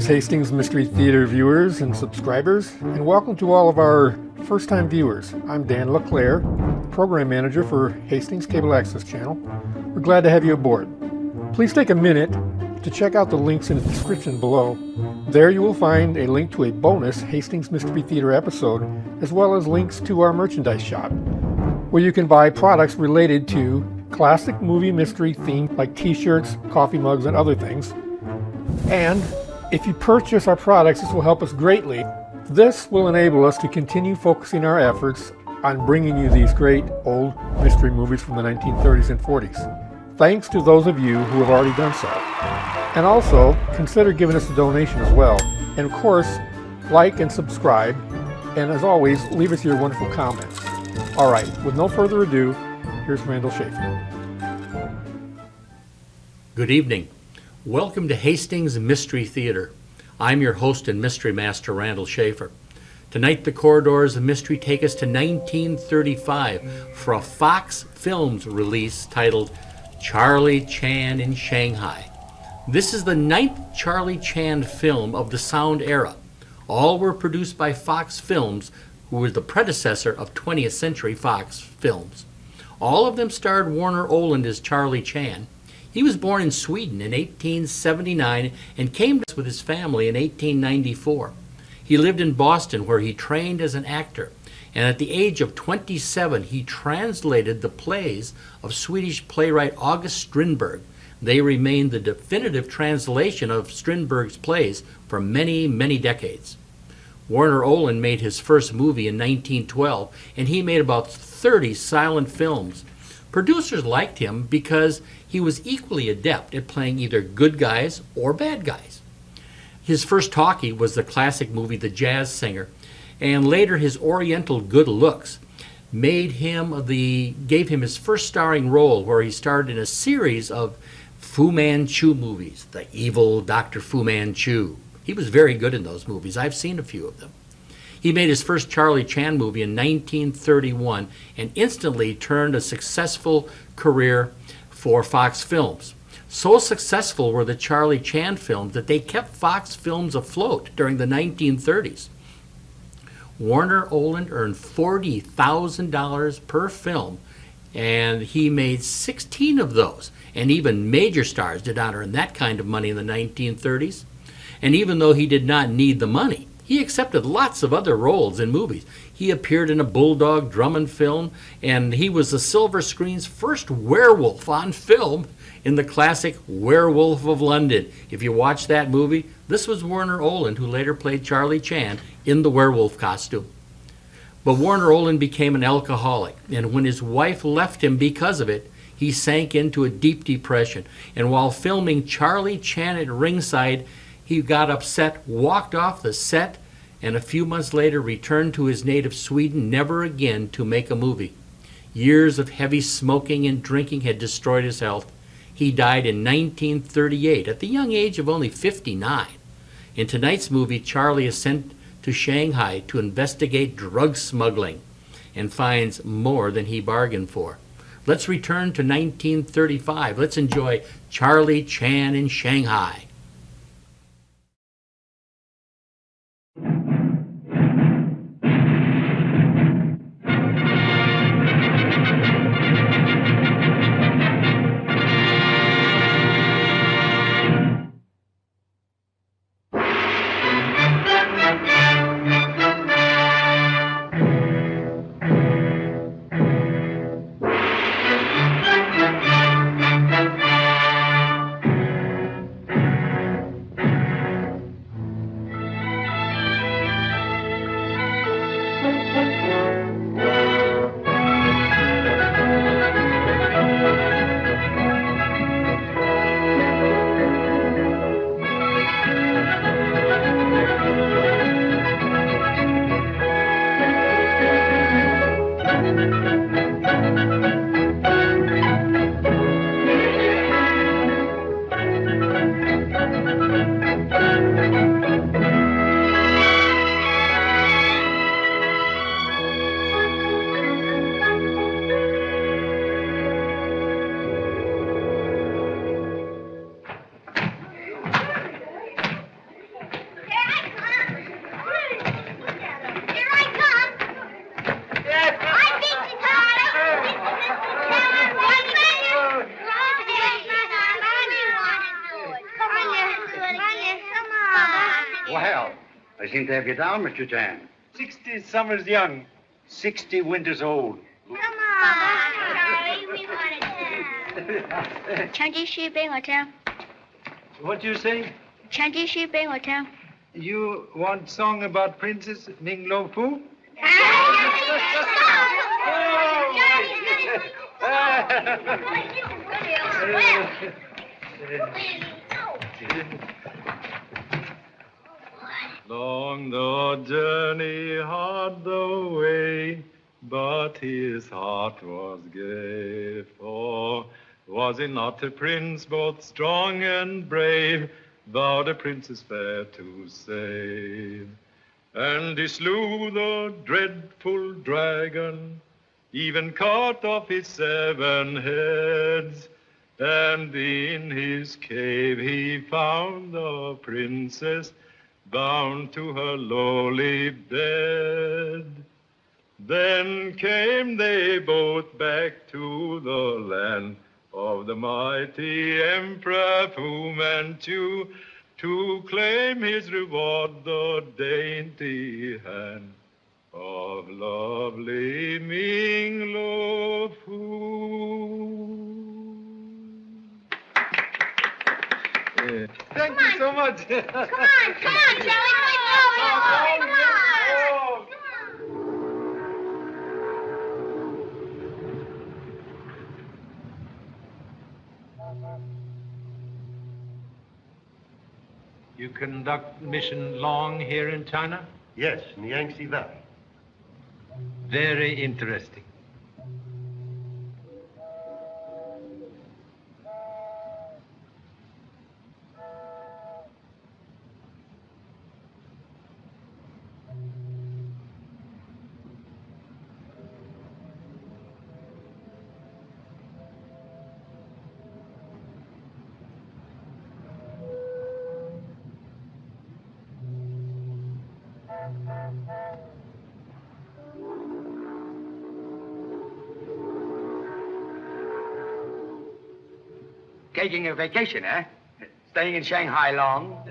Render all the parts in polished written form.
Greetings, Hastings Mystery Theater viewers and subscribers, and welcome to all of our first-time viewers. I'm Dan LeClaire, Program Manager for Hastings Cable Access Channel. We're glad to have you aboard. Please take a minute to check out the links in the description below. There you will find a link to a bonus Hastings Mystery Theater episode, as well as links to our merchandise shop, where you can buy products related to classic movie mystery themes like t-shirts, coffee mugs, and other things. And if you purchase our products, this will help us greatly. This will enable us to continue focusing our efforts on bringing you these great old mystery movies from the 1930s and 40s. Thanks to those of you who have already done so. And also, consider giving us a donation as well. And of course, like and subscribe. And as always, leave us your wonderful comments. All right, with no further ado, here's Randall Schaefer. Good evening. Welcome to Hastings Mystery Theater. I'm your host and mystery master, Randall Schaefer. Tonight, the corridors of mystery take us to 1935 for a Fox Films release titled Charle Chan in Shanghai. This is the 9th Charle Chan film of the sound era. All were produced by Fox Films, who was the predecessor of 20th Century Fox Films. All of them starred Warner Oland as Charle Chan. He was born in Sweden in 1879 and came with his family in 1894. He lived in Boston, where he trained as an actor, and at the age of 27 he translated the plays of Swedish playwright August Strindberg. They remain the definitive translation of Strindberg's plays for many, many decades. Warner Oland made his first movie in 1912, and he made about 30 silent films. Producers liked him because he was equally adept at playing either good guys or bad guys. His first talkie was the classic movie The Jazz Singer, and later his oriental good looks gave him his first starring role, where he starred in a series of Fu Manchu movies, the evil Dr. Fu Manchu. He was very good in those movies. I've seen a few of them. He made his first Charle Chan movie in 1931 and instantly turned a successful career for Fox Films. So successful were the Charle Chan films that they kept Fox Films afloat during the 1930s. Warner Oland earned $40,000 per film, and he made 16 of those. And even major stars did not earn that kind of money in the 1930s. And even though he did not need the money, he accepted lots of other roles in movies. He appeared in a Bulldog Drummond film, and he was the silver screen's first werewolf on film in the classic Werewolf of London. If you watch that movie, this was Warner Oland, who later played Charle Chan in the werewolf costume. But Warner Oland became an alcoholic, and when his wife left him because of it, he sank into a deep depression. And while filming Charle Chan at ringside, he got upset, walked off the set, and a few months later returned to his native Sweden, never again to make a movie. Years of heavy smoking and drinking had destroyed his health. He died in 1938 at the young age of only 59. In tonight's movie, Charle is sent to Shanghai to investigate drug smuggling and finds more than he bargained for. Let's return to 1935. Let's enjoy Charle Chan in Shanghai. I seem to have you down, Mr. Chan. 60 summers young, 60 winters old. Come on, Charlie, we want to 唱支诗俾我聽， What do you say? 唱支詩俾我聽。 You want song about Princess Ming Lo Fu? Long the journey, hard the way, but his heart was gay. For was he not a prince both strong and brave, thou the princess fair to save? And he slew the dreadful dragon, even cut off his 7 heads. And in his cave he found the princess, bound to her lowly bed. Then came they both back to the land of the mighty Emperor Fu Manchu, to claim his reward, the dainty hand of lovely Ming Lo Fu. Thank you so much. Come on, Charlie, quick, come on. You conduct mission long here in China? Yes, in the Yangtze Valley. Very interesting. Taking a vacation, eh? Staying in Shanghai long?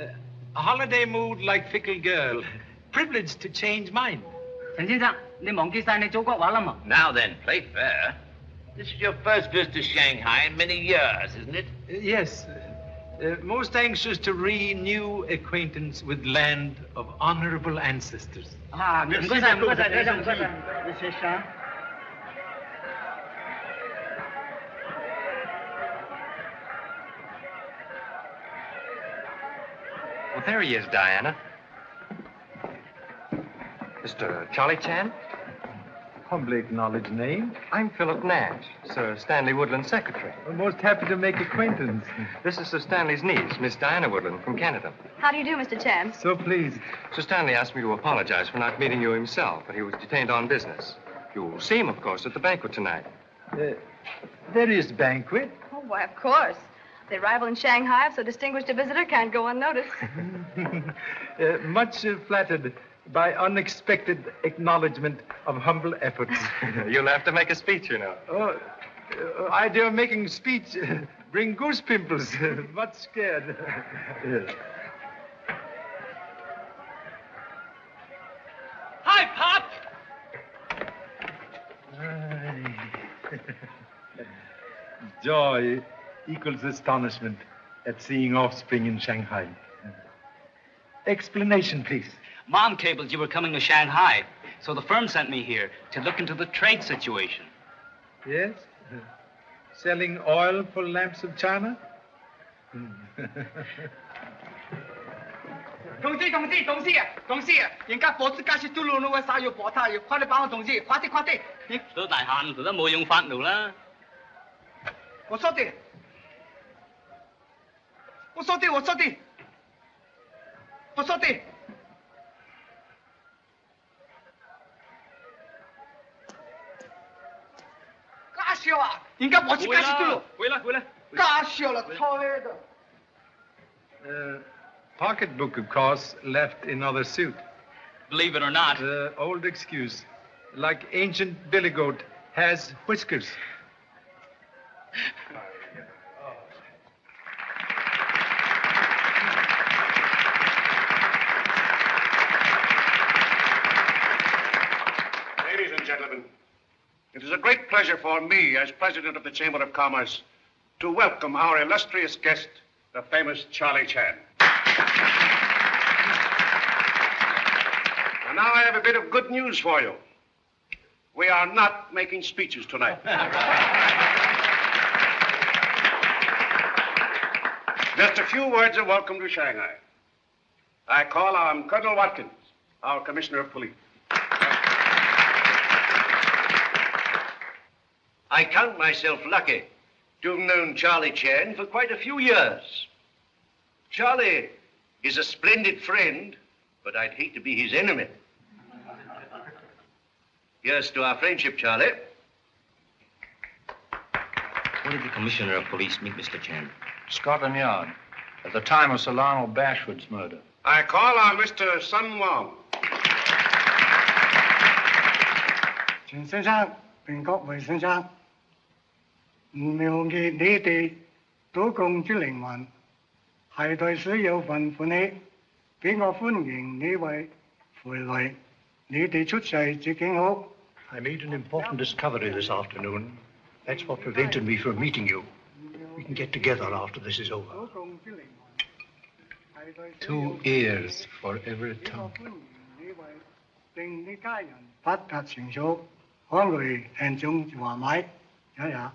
A holiday mood like fickle girl. Privileged to change mind. Now then, play fair. This is your first visit to Shanghai in many years, isn't it? Yes. Most anxious to renew acquaintance with land of honorable ancestors. Well, there he is, Diana. Mr. Charle Chan? Humbly acknowledged name. I'm Philip Nash, Sir Stanley Woodland's secretary. I'm most happy to make acquaintance. This is Sir Stanley's niece, Miss Diana Woodland, from Canada. How do you do, Mr. Chan? So pleased. Sir Stanley asked me to apologize for not meeting you himself, but he was detained on business. You'll see him, of course, at the banquet tonight. There is banquet. Oh, why, of course. The arrival in Shanghai of so distinguished a visitor can't go unnoticed. Much flattered by unexpected acknowledgement of humble efforts. You'll have to make a speech, you know. Oh, idea of making speech bring goose pimples. Much scared. Hi, Pop! Joy equals astonishment at seeing offspring in Shanghai. Explanation, please. Mom cabled you were coming to Shanghai, so the firm sent me here to look into the trade situation. Yes? Selling oil for lamps of China? 同志，人家火子加些嘟噜噜嘅沙要火他，要快啲幫我同志，快啲！都大限都冇用法奴啦。我說的，假笑啊！人家火子加些嘟噜，回來。假笑啦，錯喺度。Pocketbook, of course, left in other suit. Believe it or not. Old excuse. Like ancient billy goat has whiskers. It is a great pleasure for me, as president of the Chamber of Commerce, to welcome our illustrious guest, the famous Charle Chan. And now I have a bit of good news for you. We are not making speeches tonight. Just a few words of welcome to Shanghai. I call on Colonel Watkins, our Commissioner of Police. I count myself lucky to have known Charle Chan for quite a few years. Charlie is a splendid friend, but I'd hate to be his enemy. Here's to our friendship, Charlie. Where did the Commissioner of Police meet Mr. Chan? Scotland Yard, at the time of Sir Lionel Bashwood's murder. I call on Mr. Sun Wong. 錢先生、並各位先生，唔了解你哋賭共之靈魂，係對水有份歡喜，俾我歡迎你位回來，你哋出世至景好。I made an important discovery this afternoon. That's what prevented me from meeting you. We can get together after this is over. 2 ears for every tongue. 令你家人發達成熟，看來輕重話買，也也。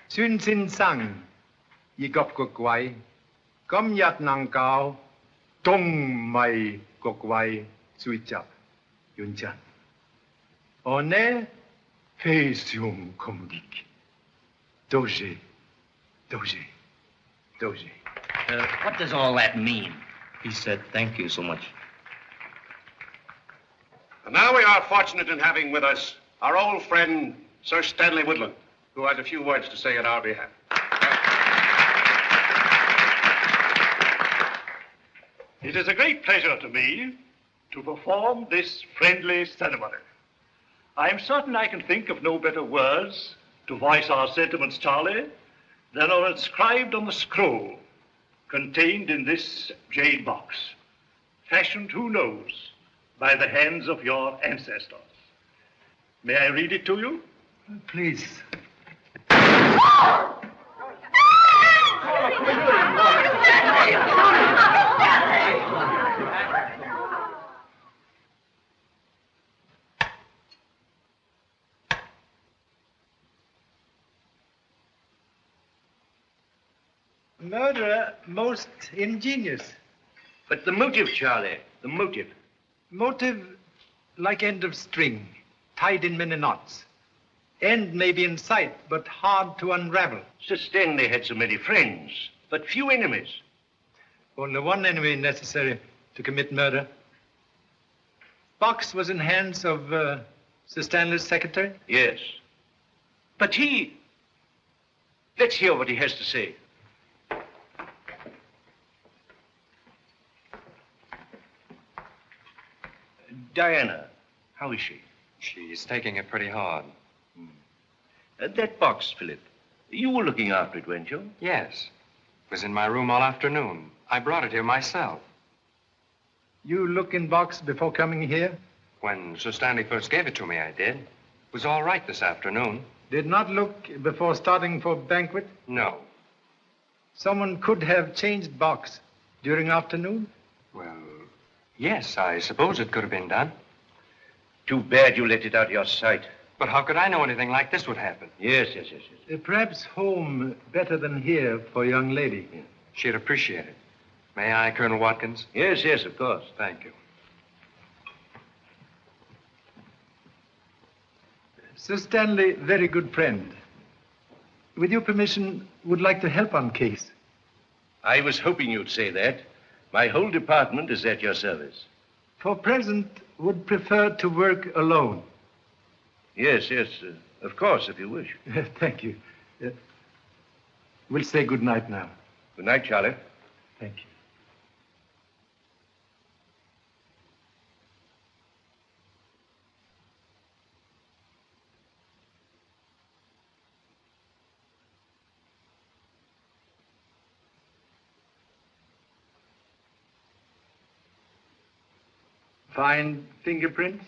孫先生，而各個位，今日能夠東米各位追集完成，我呢非常感激，多謝，多謝，多謝。What does all that mean? He said, thank you so much. And now we are fortunate in having with us our old friend, Sir Stanley Woodland, who has a few words to say on our behalf. It is a great pleasure to me to perform this friendly ceremony. I am certain I can think of no better words to voice our sentiments, Charlie, than are inscribed on the scroll contained in this jade box, fashioned, who knows, by the hands of your ancestors. May I read it to you? Please. Murderer most ingenious. But the motive, Charlie, the motive. Motive like end of string, tied in many knots. End may be in sight, but hard to unravel. Sir Stanley had so many friends, but few enemies. Only one enemy necessary to commit murder. Box was in hands of Sir Stanley's secretary? Yes. But he... Let's hear what he has to say. Diana, how is she? She's taking it pretty hard. That box, Philip, you were looking after it, weren't you? Yes. It was in my room all afternoon. I brought it here myself. You look in box before coming here? When Sir Stanley first gave it to me, I did. It was all right this afternoon. Did not look before starting for banquet? No. Someone could have changed box during afternoon? Well, yes, I suppose it could have been done. Too bad you let it out of your sight. But how could I know anything like this would happen? Yes. Perhaps home better than here for a young lady. Yeah. She'd appreciate it. May I, Colonel Watkins? Yes, of course. Thank you. Sir Stanley, very good friend. With your permission, would like to help on case. I was hoping you'd say that. My whole department is at your service. For present, would prefer to work alone. Yes, of course, if you wish. Thank you. We'll say good night now. Good night, Charlie. Thank you. Fine fingerprints?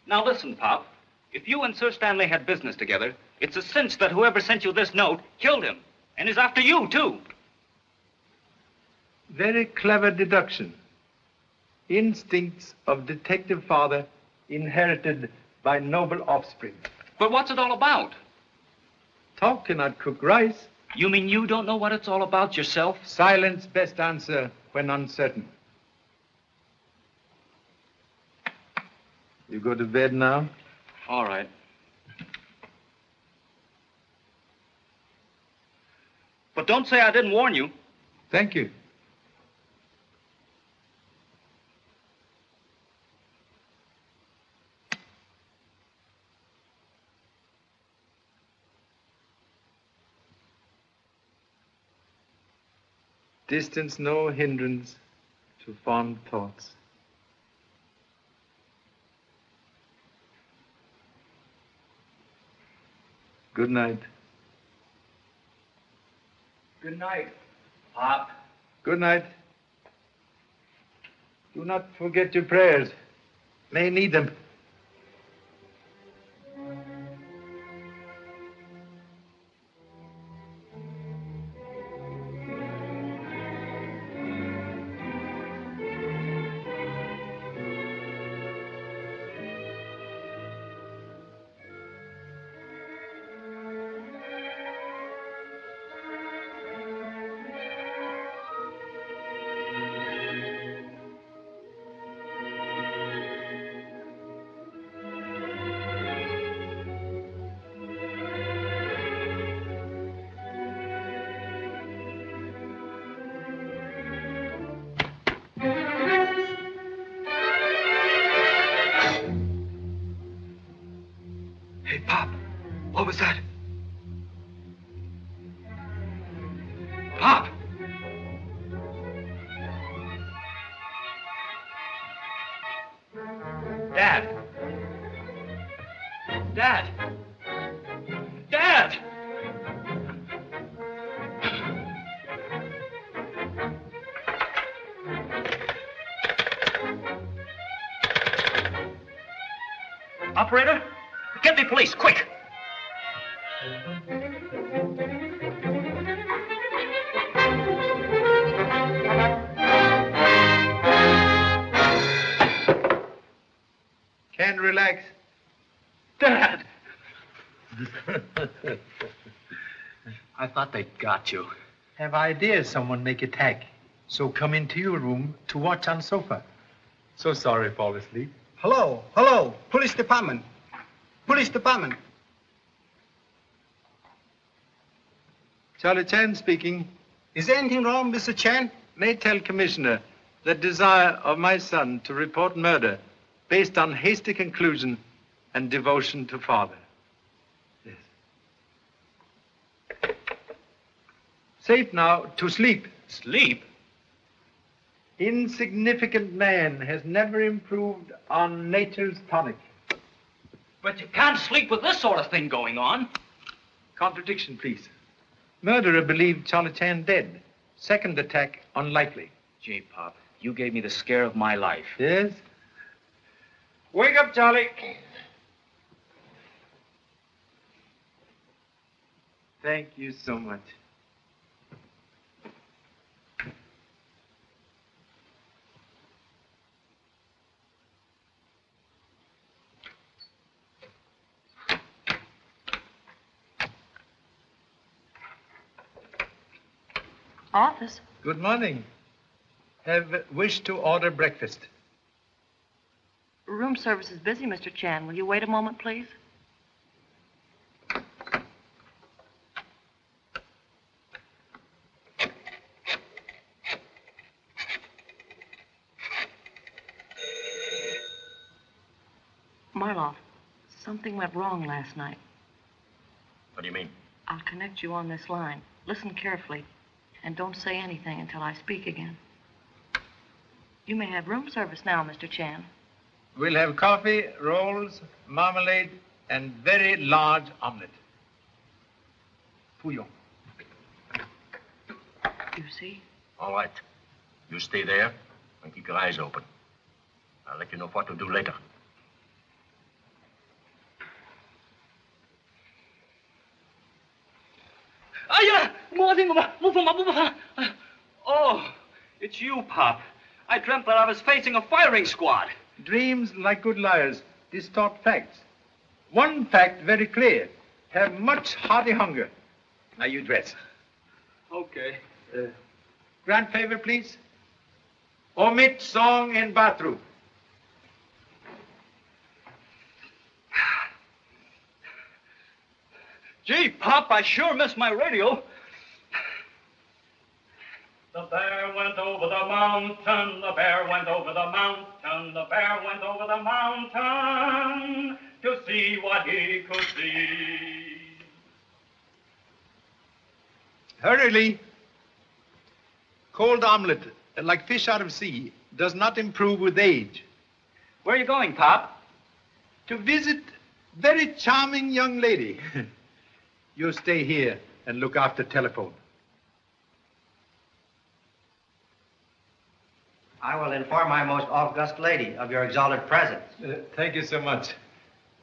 Now listen, Pop. If you and Sir Stanley had business together, it's a cinch that whoever sent you this note killed him. And is after you, too. Very clever deduction. Instincts of detective father inherited by noble offspring. But what's it all about? Talk cannot cook rice. You mean you don't know what it's all about yourself? Silence best answer when uncertain. You go to bed now? All right. But don't say I didn't warn you. Thank you. Distance no hindrance to fond thoughts. Good night. Good night, Pop. Good night. Do not forget your prayers. May need them. Hey, Pop, what was that? Pop! Dad! Dad! Dad! Operator, get me police, quick! Can't relax. Dad! I thought they got you. Have ideas someone make attack. So come into your room to watch on sofa. So sorry, fall asleep. Hello, hello, police department. Police department. Charle Chan speaking. Is there anything wrong, Mr. Chan? May tell Commissioner the desire of my son to report murder based on hasty conclusion and devotion to father. Yes. Safe now to sleep. Sleep? Insignificant man has never improved on nature's tonic. But you can't sleep with this sort of thing going on. Contradiction, please. Murderer believed Charle Chan dead. Second attack unlikely. Gee, Pop, you gave me the scare of my life. Yes? Wake up, Charlie. Thank you so much. Office? Good morning. Have wished to order breakfast. Room service is busy, Mr. Chan. Will you wait a moment, please? Marloff, something went wrong last night. What do you mean? I'll connect you on this line. Listen carefully, and don't say anything until I speak again. You may have room service now, Mr. Chan. We'll have coffee, rolls, marmalade, and very large omelette. Fouillon. You see? All right. You stay there and keep your eyes open. I'll let you know what to do later. Oh, it's you, Pop. I dreamt that I was facing a firing squad. Dreams, like good liars, distort facts. One fact very clear. Have much hearty hunger. Now you dress. Okay. Grand favor, please. Omit song in bathroom. Gee, Pop, I sure missed my radio. The bear went over the mountain, the bear went over the mountain, the bear went over the mountain to see what he could see. Hurriedly. Cold omelet, like fish out of sea, does not improve with age. Where are you going, Pop? To visit very charming young lady. You stay here and look after telephone. I will inform my most august lady of your exalted presence. Thank you so much.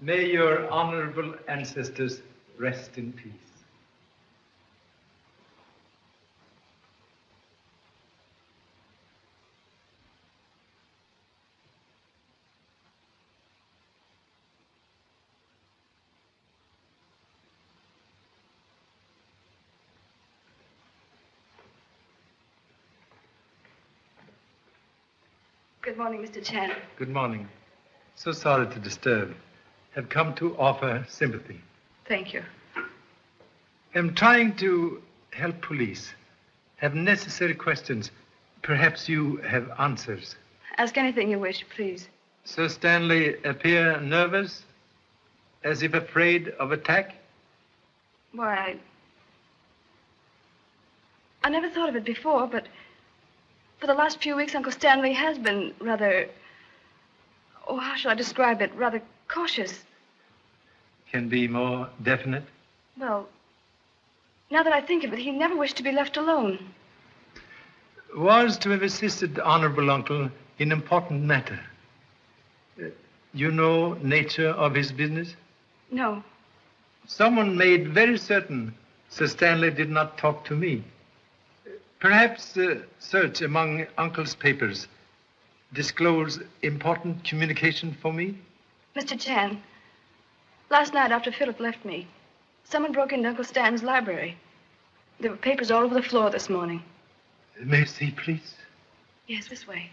May your honorable ancestors rest in peace. Good morning, Mr. Chan. Good morning. So sorry to disturb. Have come to offer sympathy. Thank you. I'm trying to help police. Have necessary questions. Perhaps you have answers. Ask anything you wish, please. Sir Stanley appear nervous, as if afraid of attack? Why, I never thought of it before, but for the last few weeks, Uncle Stanley has been rather, oh, how shall I describe it? Rather cautious. Can be more definite? Well, now that I think of it, he never wished to be left alone. Was to have assisted honorable uncle in important matter. You know nature of his business? No. Someone made very certain Sir Stanley did not talk to me. Perhaps search among uncle's papers disclose important communication for me? Mr. Chan, last night after Philip left me, someone broke into Uncle Stan's library. There were papers all over the floor this morning. May I see, please? Yes, this way.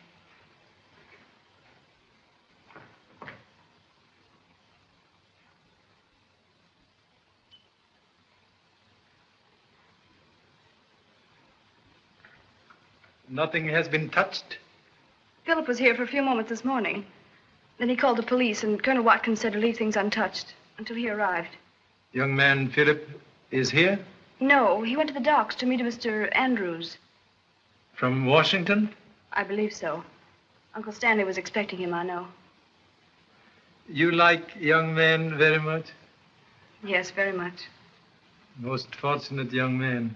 Nothing has been touched? Philip was here for a few moments this morning. Then he called the police, and Colonel Watkins said to leave things untouched until he arrived. Young man Philip is here? No, he went to the docks to meet a Mr. Andrews. From Washington? I believe so. Uncle Stanley was expecting him, I know. You like young men very much? Yes, very much. Most fortunate young man.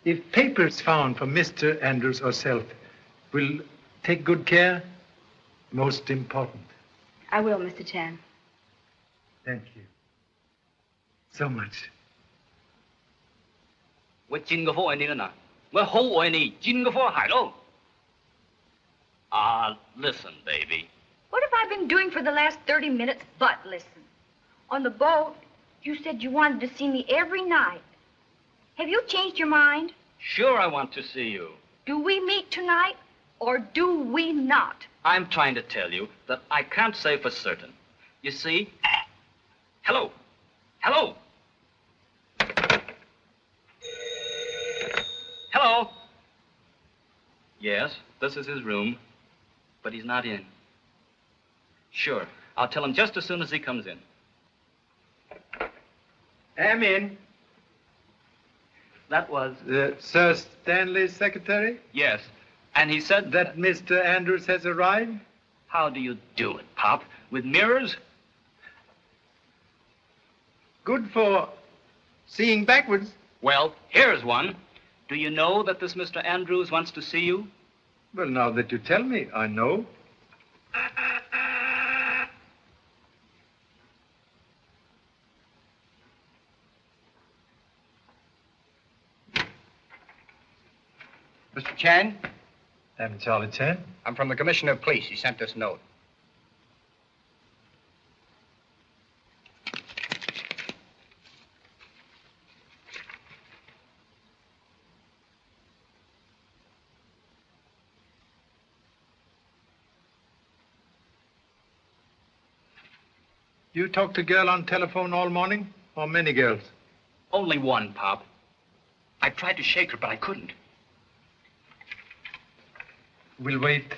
If papers found for Mr. Andrews or self will take good care, most important. I will, Mr. Chan. Thank you so much. 我真個科係你啦嗱，我好愛你，真個科係咯。Listen, baby. What have I been doing for the last 30 minutes but listen? On the boat, you said you wanted to see me every night. Have you changed your mind? Sure, I want to see you. Do we meet tonight, or do we not? I'm trying to tell you that I can't say for certain. You see? Hello. Hello. Hello. Yes, this is his room, but he's not in. Sure, I'll tell him just as soon as he comes in. Am in. That was... Sir Stanley's secretary? Yes, and he said... That Mr. Andrews has arrived? How do you do it, Pop? With mirrors? Good for seeing backwards. Well, here's one. Do you know that this Mr. Andrews wants to see you? Well, now that you tell me, I know. Mr. Chan? I'm Charle Chan. I'm from the Commissioner of Police. He sent this note. You talked to girl on telephone all morning? Or many girls? Only one, Pop. I tried to shake her, but I couldn't. We'll wait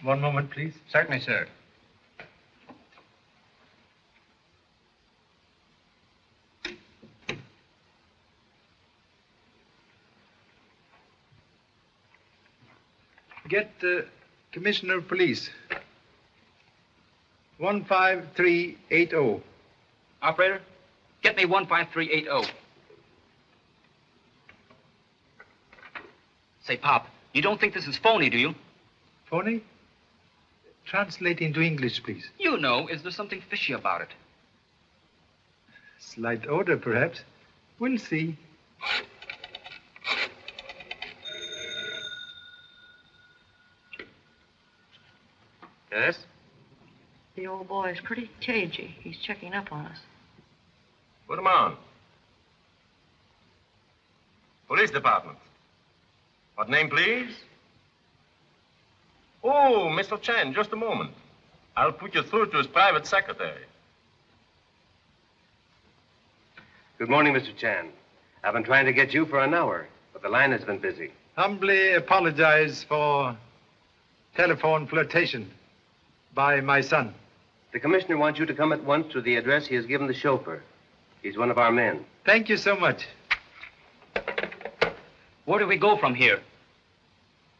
one moment, please. Certainly, sir. Get the Commissioner of Police. 15380. Operator, get me 15380. Say, Pop, you don't think this is phony, do you? Phony? Translate into English, please. You know, is there something fishy about it? Slight odor, perhaps. We'll see. Yes? The old boy is pretty cagey. He's checking up on us. Put him on. Police Department. What name, please? Oh, Mr. Chan, just a moment. I'll put you through to his private secretary. Good morning, Mr. Chan. I've been trying to get you for an hour, but the line has been busy. Humbly apologize for telephone flirtation by my son. The commissioner wants you to come at once to the address he has given the chauffeur. He's one of our men. Thank you so much. Where do we go from here?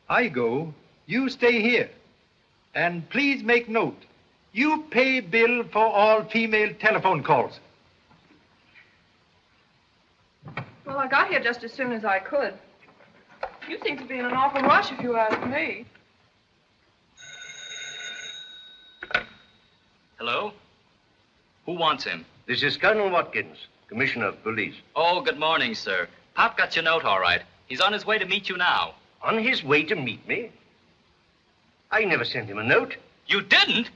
I go. You stay here. And please make note. You pay bill for all female telephone calls. Well, I got here just as soon as I could. You seem to be in an awful rush, if you ask me. Hello? Who wants him? This is Colonel Watkins, Commissioner of Police. Oh, good morning, sir. Pop got your note all right. He's on his way to meet you now. On his way to meet me? I never sent him a note. You didn't?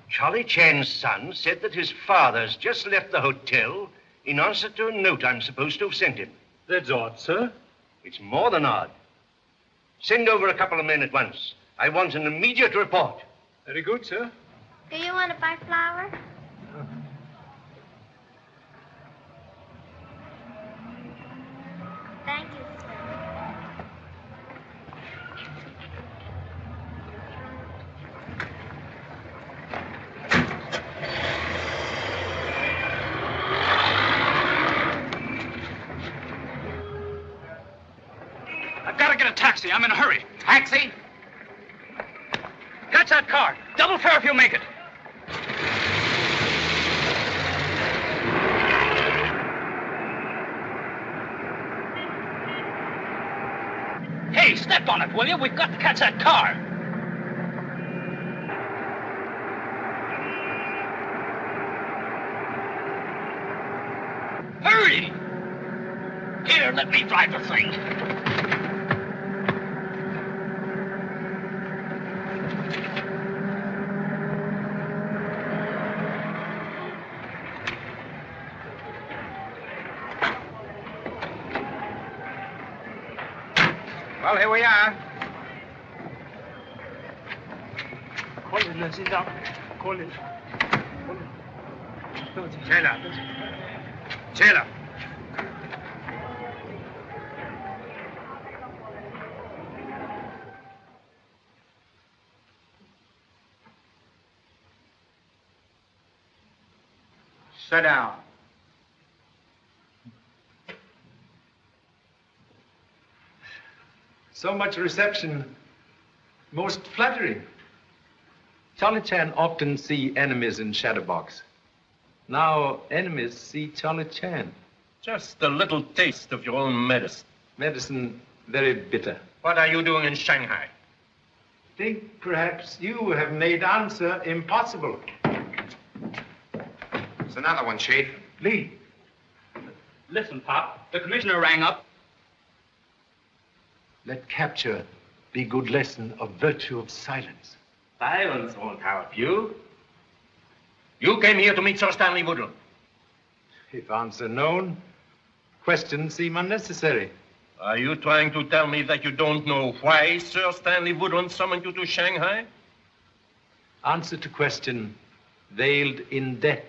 Charle Chan's son said that his father's just left the hotel in answer to a note I'm supposed to have sent him. That's odd, sir. It's more than odd. Send over a couple of men at once. I want an immediate report. Very good, sir. Do you want to buy flour? Thank you, sir. I've got to get a taxi. I'm in a hurry. Taxi? Catch that car. Double fare if you make it. Hey, step on it, will you? We've got to catch that car. Hurry! Here, let me drive the thing. Well, here we are. 可怜了，先生，可怜。切了，切了。Sit down. So much reception. Most flattering. Charle Chan often see enemies in Shadowbox. Now enemies see Charle Chan. Just a little taste of your own medicine. Medicine very bitter. What are you doing in Shanghai? Think perhaps you have made answer impossible. It's another one, Chief. Lee. Listen, Pop. The commissioner rang up. Let capture be good lesson of virtue of silence. Silence won't help you. You came here to meet Sir Stanley Woodland. If answer known, questions seem unnecessary. Are you trying to tell me that you don't know why Sir Stanley Woodland summoned you to Shanghai? Answer to question veiled in death.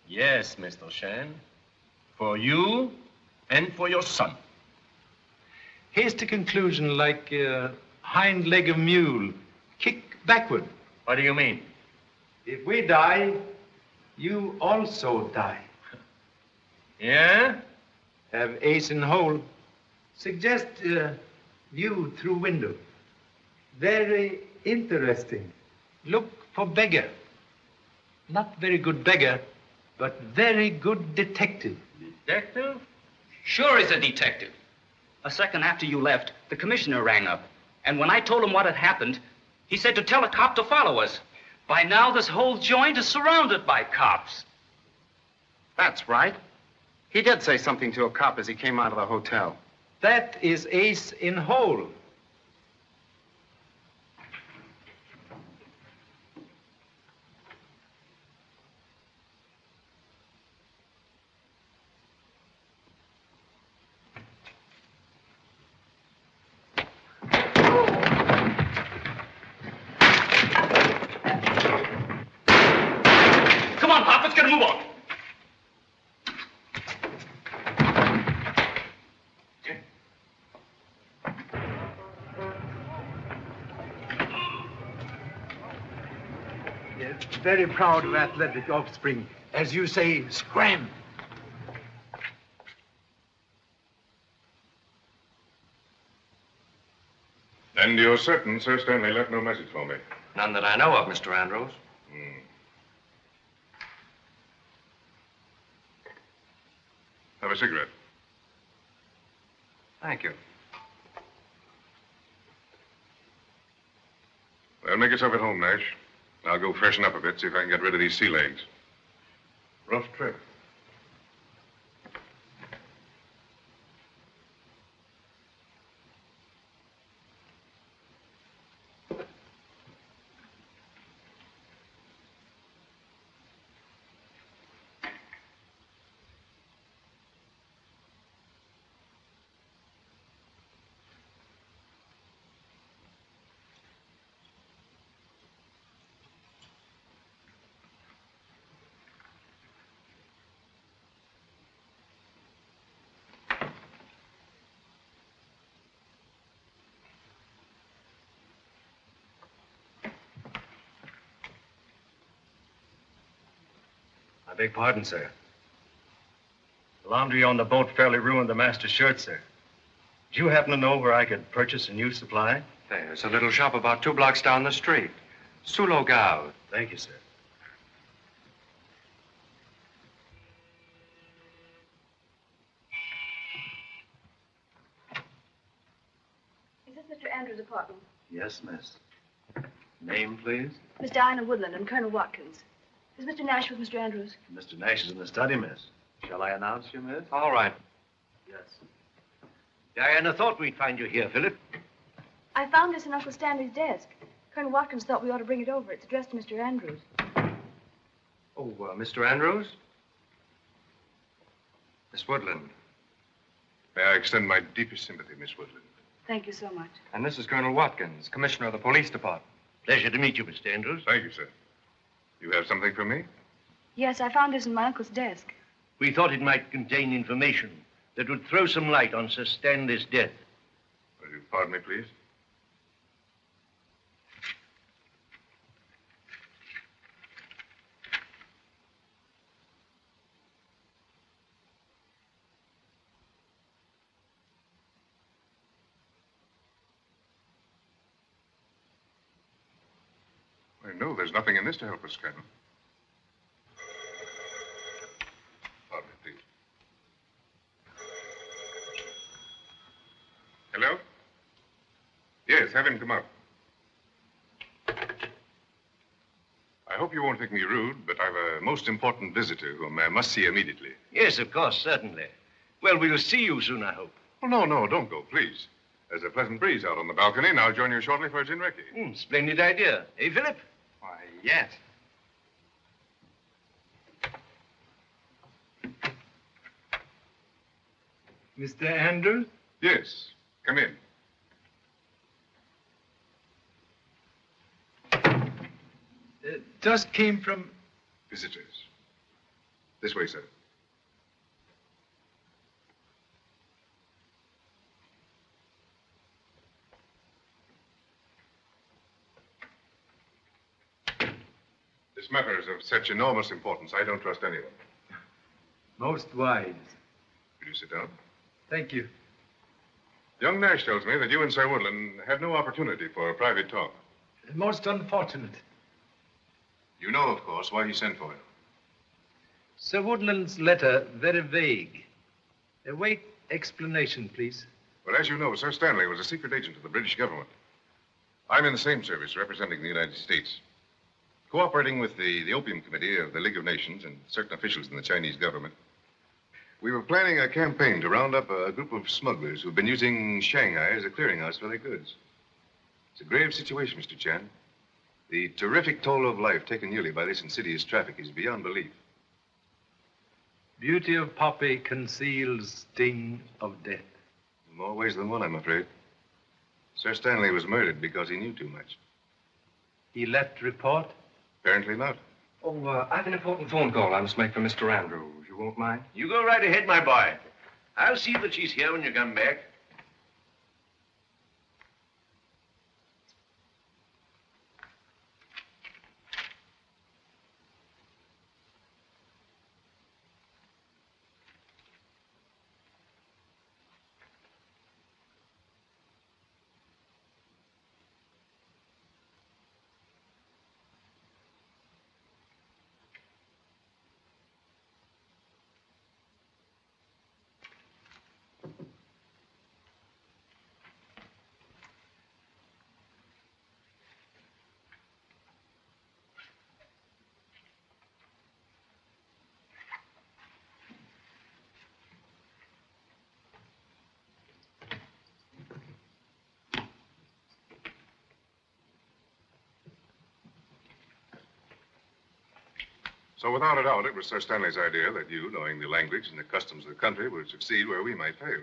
Yes, Mr. Chan. For you and for your son. Here's the conclusion like hind leg of mule, kick backward. What do you mean? If we die, you also die. Yeah? Have ace in hole. Suggest view through window. Very interesting. Look for beggar. Not very good beggar, but very good detective. Detective? Sure he's a detective. A second after you left, the commissioner rang up. And when I told him what had happened, he said to tell a cop to follow us. By now, this whole joint is surrounded by cops. That's right. He did say something to a cop as he came out of the hotel. That is ace in hole. Come on, Pop, let's get a move on. Very proud of athletic offspring. As you say, scram. And you're certain Sir Stanley left no message for me? None that I know of, Mr. Andrews. Have a cigarette. Thank you. Well, make yourself at home, Nash. I'll go freshen up a bit, see if I can get rid of these sea legs. Rough trip. I beg pardon, sir. The laundry on the boat fairly ruined the master's shirt, sir. Do you happen to know where I could purchase a new supply? There's a little shop about 2 blocks down the street. Sulo Gao. Thank you, sir. Is this Mr. Andrews' apartment? Yes, miss. Name, please? Mr. Ina Woodland and Colonel Watkins. Is Mr. Nash with Mr. Andrews? Mr. Nash is in the study, miss. Shall I announce you, miss? All right. Yes. Diana thought we'd find you here, Philip. I found this in Uncle Stanley's desk. Colonel Watkins thought we ought to bring it over. It's addressed to Mr. Andrews. Oh, Mr. Andrews? Miss Woodland. May I extend my deepest sympathy, Miss Woodland. Thank you so much. And this is Colonel Watkins, Commissioner of the Police Department. Pleasure to meet you, Mr. Andrews. Thank you, sir. You have something for me? Yes, I found this in my uncle's desk. We thought it might contain information that would throw some light on Sir Stanley's death. Will you pardon me, please? No, there's nothing in this to help us, Colonel. Pardon me, please. Hello? Yes, have him come up. I hope you won't think me rude, but I've a most important visitor whom I must see immediately. Yes, of course, certainly. Well, we'll see you soon, I hope. Oh, no, don't go, please. There's a pleasant breeze out on the balcony, and I'll join you shortly for a gin recce. Splendid idea. Eh, Philip? Why, yes. Mr. Andrews? Yes, come in. Just came from... Visitors. This way, sir. This matter is of such enormous importance, I don't trust anyone. Most wise. Will you sit down? Thank you. Young Nash tells me that you and Sir Woodland had no opportunity for a private talk. Most unfortunate. You know, of course, why he sent for you. Sir Woodland's letter, very vague. Await explanation, please. Well, as you know, Sir Stanley was a secret agent of the British government. I'm in the same service, representing the United States. Cooperating with the Opium Committee of the League of Nations and certain officials in the Chinese government, we were planning a campaign to round up a group of smugglers who've been using Shanghai as a clearinghouse for their goods. It's a grave situation, Mr. Chan. The terrific toll of life taken yearly by this insidious traffic is beyond belief. Beauty of poppy conceals sting of death. In more ways than one, I'm afraid. Sir Stanley was murdered because he knew too much. He left report? Apparently not. Oh, I have an important phone call I must make for Mr. Andrews. You won't mind? You go right ahead, my boy. I'll see that she's here when you come back. So without a doubt, it was Sir Stanley's idea that you, knowing the language and the customs of the country, would succeed where we might fail.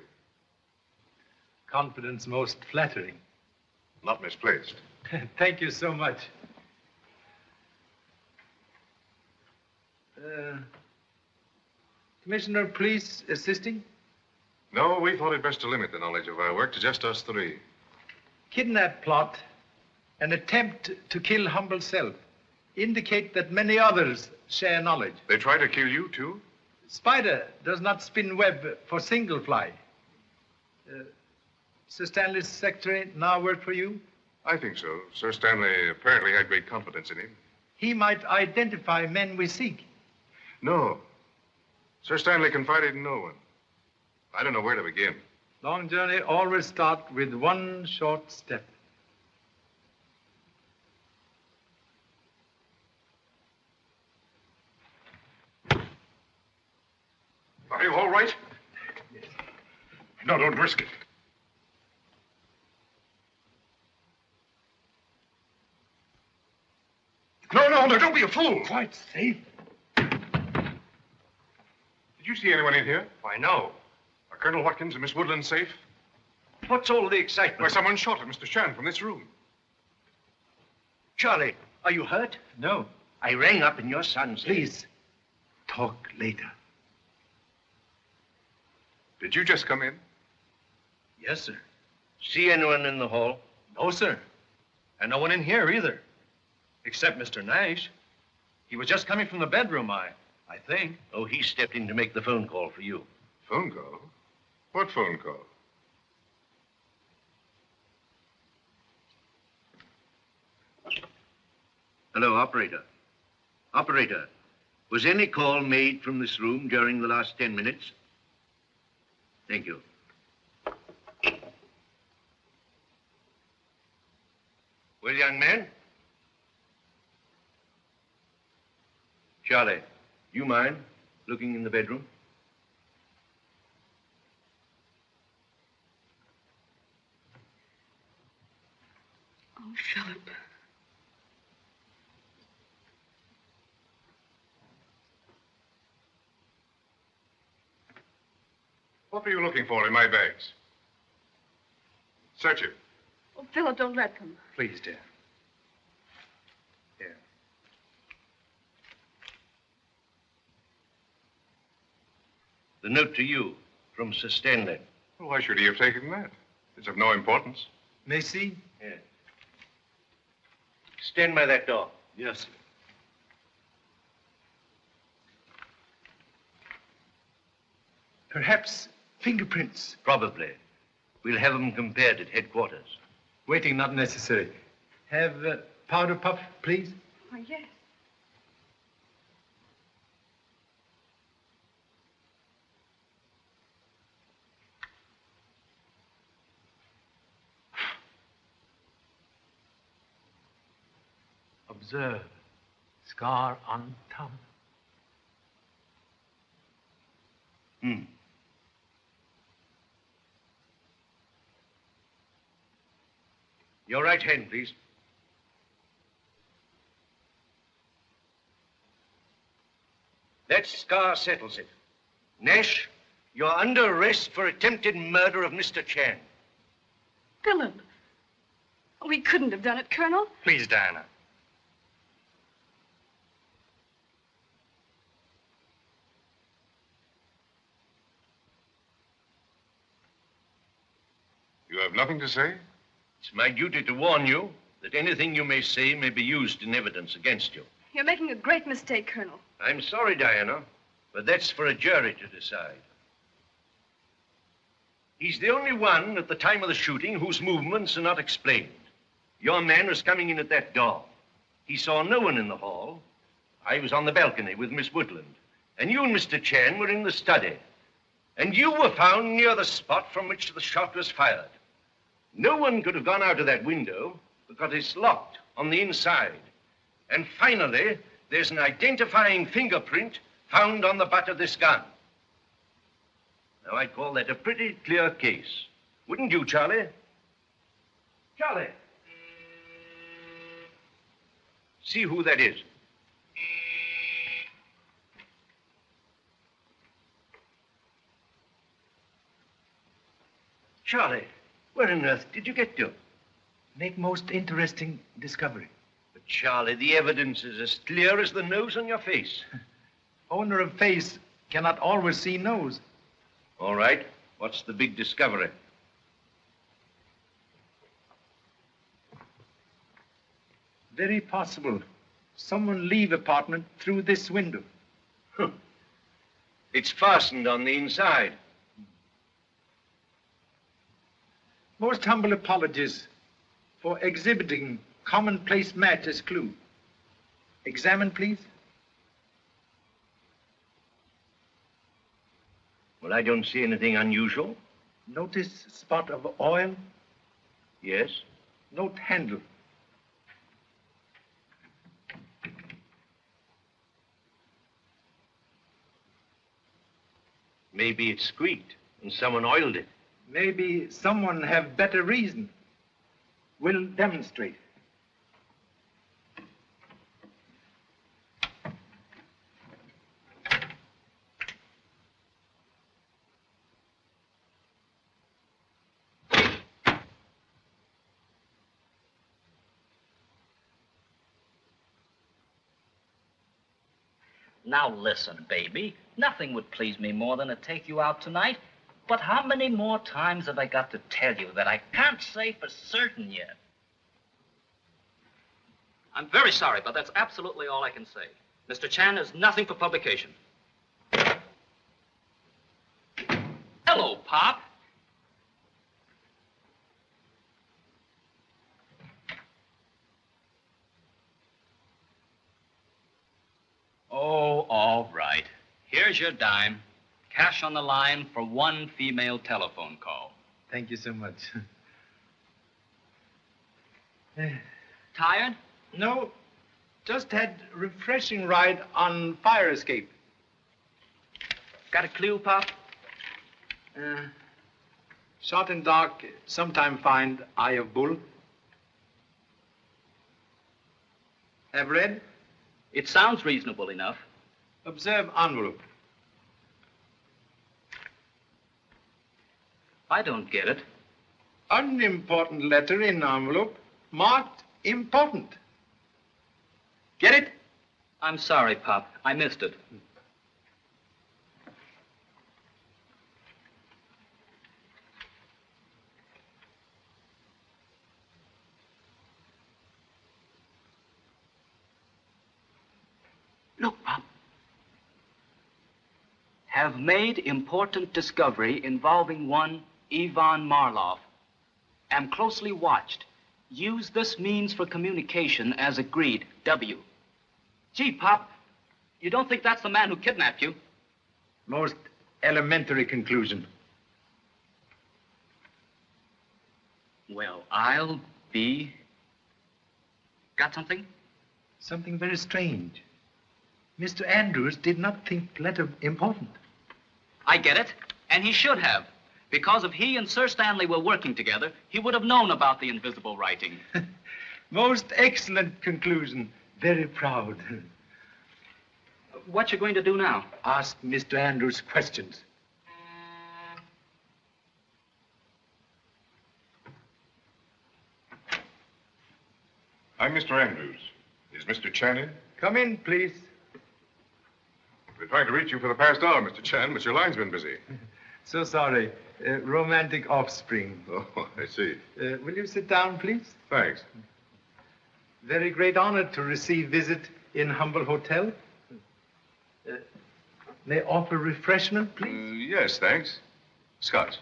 Confidence most flattering. Not misplaced. Thank you so much. Commissioner of Police assisting? No, we thought it best to limit the knowledge of our work to just us three. Kidnap plot, an attempt to kill humble self, indicate that many others share knowledge. They try to kill you, too? Spider does not spin web for single fly. Sir Stanley's secretary now work for you? I think so. Sir Stanley apparently had great confidence in him. He might identify men we seek. No. Sir Stanley confided in no one. I don't know where to begin. Long journey always start with one short step. Are you all right? Yes. No, don't risk it. No, don't be a fool. Quite safe. Did you see anyone in here? Why, no. Are Colonel Watkins and Miss Woodland safe? What's all the excitement? Why, someone shot at Mr. Chan from this room. Charlie, are you hurt? No. I rang up in your son's... Please, talk later. Did you just come in? Yes, sir. See anyone in the hall? No, sir. And no one in here either. Except Mr. Nash. He was just coming from the bedroom, I think. Oh, he stepped in to make the phone call for you. Phone call? What phone call? Hello, operator. Operator, was any call made from this room during the last 10 minutes? Thank you. Well, young man? Charlie, you mind looking in the bedroom? Philip. What were you looking for in my bags? Search it. Oh, Philip, don't let them. Please, dear. Here. The note to you from Sir Stanley. Well, why should he have taken that? It's of no importance. Macy? Yes. Stand by that door. Yes, sir. Perhaps fingerprints. Probably. We'll have them compared at headquarters. Waiting not necessary. Have powder puff, please. Oh, yes. Observe. Scar on thumb. Your right hand, please. That scar settles it. Nash, you're under arrest for attempted murder of Mr. Chan. Philip. We couldn't have done it, Colonel. Please, Diana. You have nothing to say? It's my duty to warn you that anything you may say may be used in evidence against you. You're making a great mistake, Colonel. I'm sorry, Diana, but that's for a jury to decide. He's the only one at the time of the shooting whose movements are not explained. Your man was coming in at that door. He saw no one in the hall. I was on the balcony with Miss Woodland. And you and Mr. Chan were in the study. And you were found near the spot from which the shot was fired. No one could have gone out of that window because it's locked on the inside. And finally, there's an identifying fingerprint found on the butt of this gun. Now, I'd call that a pretty clear case. Wouldn't you, Charlie? Charlie. See who that is. Charlie, where on earth did you get to? Make most interesting discovery. But, Charlie, the evidence is as clear as the nose on your face. Owner of face cannot always see nose. All right. What's the big discovery? Very possible. Someone leave apartment through this window. It's fastened on the inside. Most humble apologies for exhibiting commonplace match as clue. Examine, please. Well, I don't see anything unusual. Notice spot of oil. Yes. Note handle. Maybe it squeaked and someone oiled it. Maybe someone have better reason. Will demonstrate. Now listen, baby. Nothing would please me more than to take you out tonight. But how many more times have I got to tell you that I can't say for certain yet? I'm very sorry, but that's absolutely all I can say. Mr. Chan is nothing for publication. Hello, Pop. Oh, all right. Here's your dime. Cash on the line for one female telephone call. Thank you so much. Tired? No, just had refreshing ride on fire escape. Got a clue, Pop? Shot in dark, sometime find eye of bull. Have read? It sounds reasonable enough. Observe envelope. I don't get it. Unimportant letter in envelope, marked important. Get it? I'm sorry, Pop. I missed it. Look, Pop. Have made important discovery involving one Ivan Marlov. Am closely watched. Use this means for communication as agreed. W. Gee, Pop, you don't think that's the man who kidnapped you? Most elementary conclusion. Well, I'll be... Got something? Something very strange. Mr. Andrews did not think letter important. I get it, and he should have. Because if he and Sir Stanley were working together, he would have known about the invisible writing. Most excellent conclusion. Very proud. What you going to do now? Ask Mr. Andrews questions. I'm Mr. Andrews. Is Mr. Chan in? Come in, please. We've been trying to reach you for the past hour, Mr. Chan, but your line's been busy. So sorry. Romantic offspring. Oh, I see. Will you sit down, please? Thanks. Very great honor to receive visit in humble hotel. May offer refreshment, please? Yes, thanks. Scotch.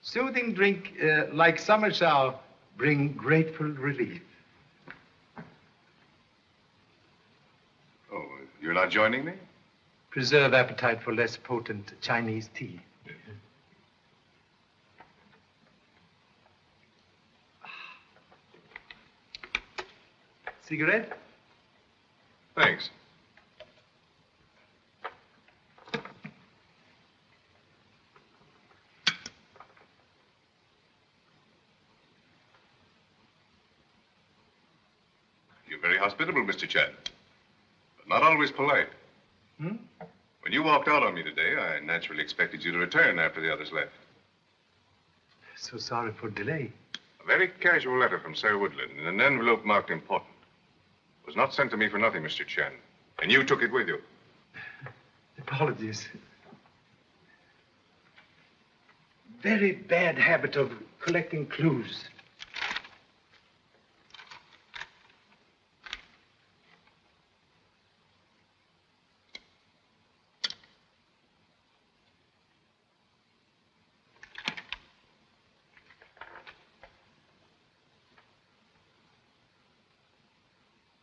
Soothing drink like summer shower bring grateful relief. Oh, you're not joining me? Preserve appetite for less potent Chinese tea. Cigarette? Thanks. You're very hospitable, Mr. Chan, but not always polite. Hmm? When you walked out on me today, I naturally expected you to return after the others left. So sorry for delay. A very casual letter from Sir Woodland in an envelope marked important. It was not sent to me for nothing, Mr. Chan. And you took it with you. Apologies. Very bad habit of collecting clues.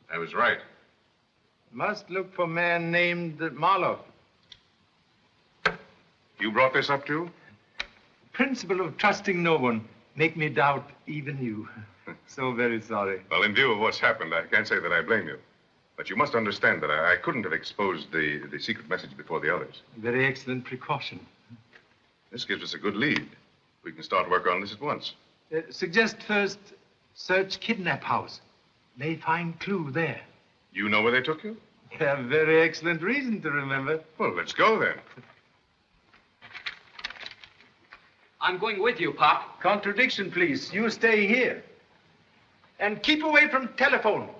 I was right. Must look for man named Marlowe. You brought this up too? Principle of trusting no one make me doubt even you. So very sorry. Well, in view of what's happened, I can't say that I blame you. But you must understand that I couldn't have exposed the secret message before the others. Very excellent precaution. This gives us a good lead. We can start work on this at once. Suggest first search kidnap house. May find clue there. You know where they took you? Yeah, very excellent reason to remember. Well, let's go then. I'm going with you, Pop. Contradiction, please. You stay here. And keep away from telephone.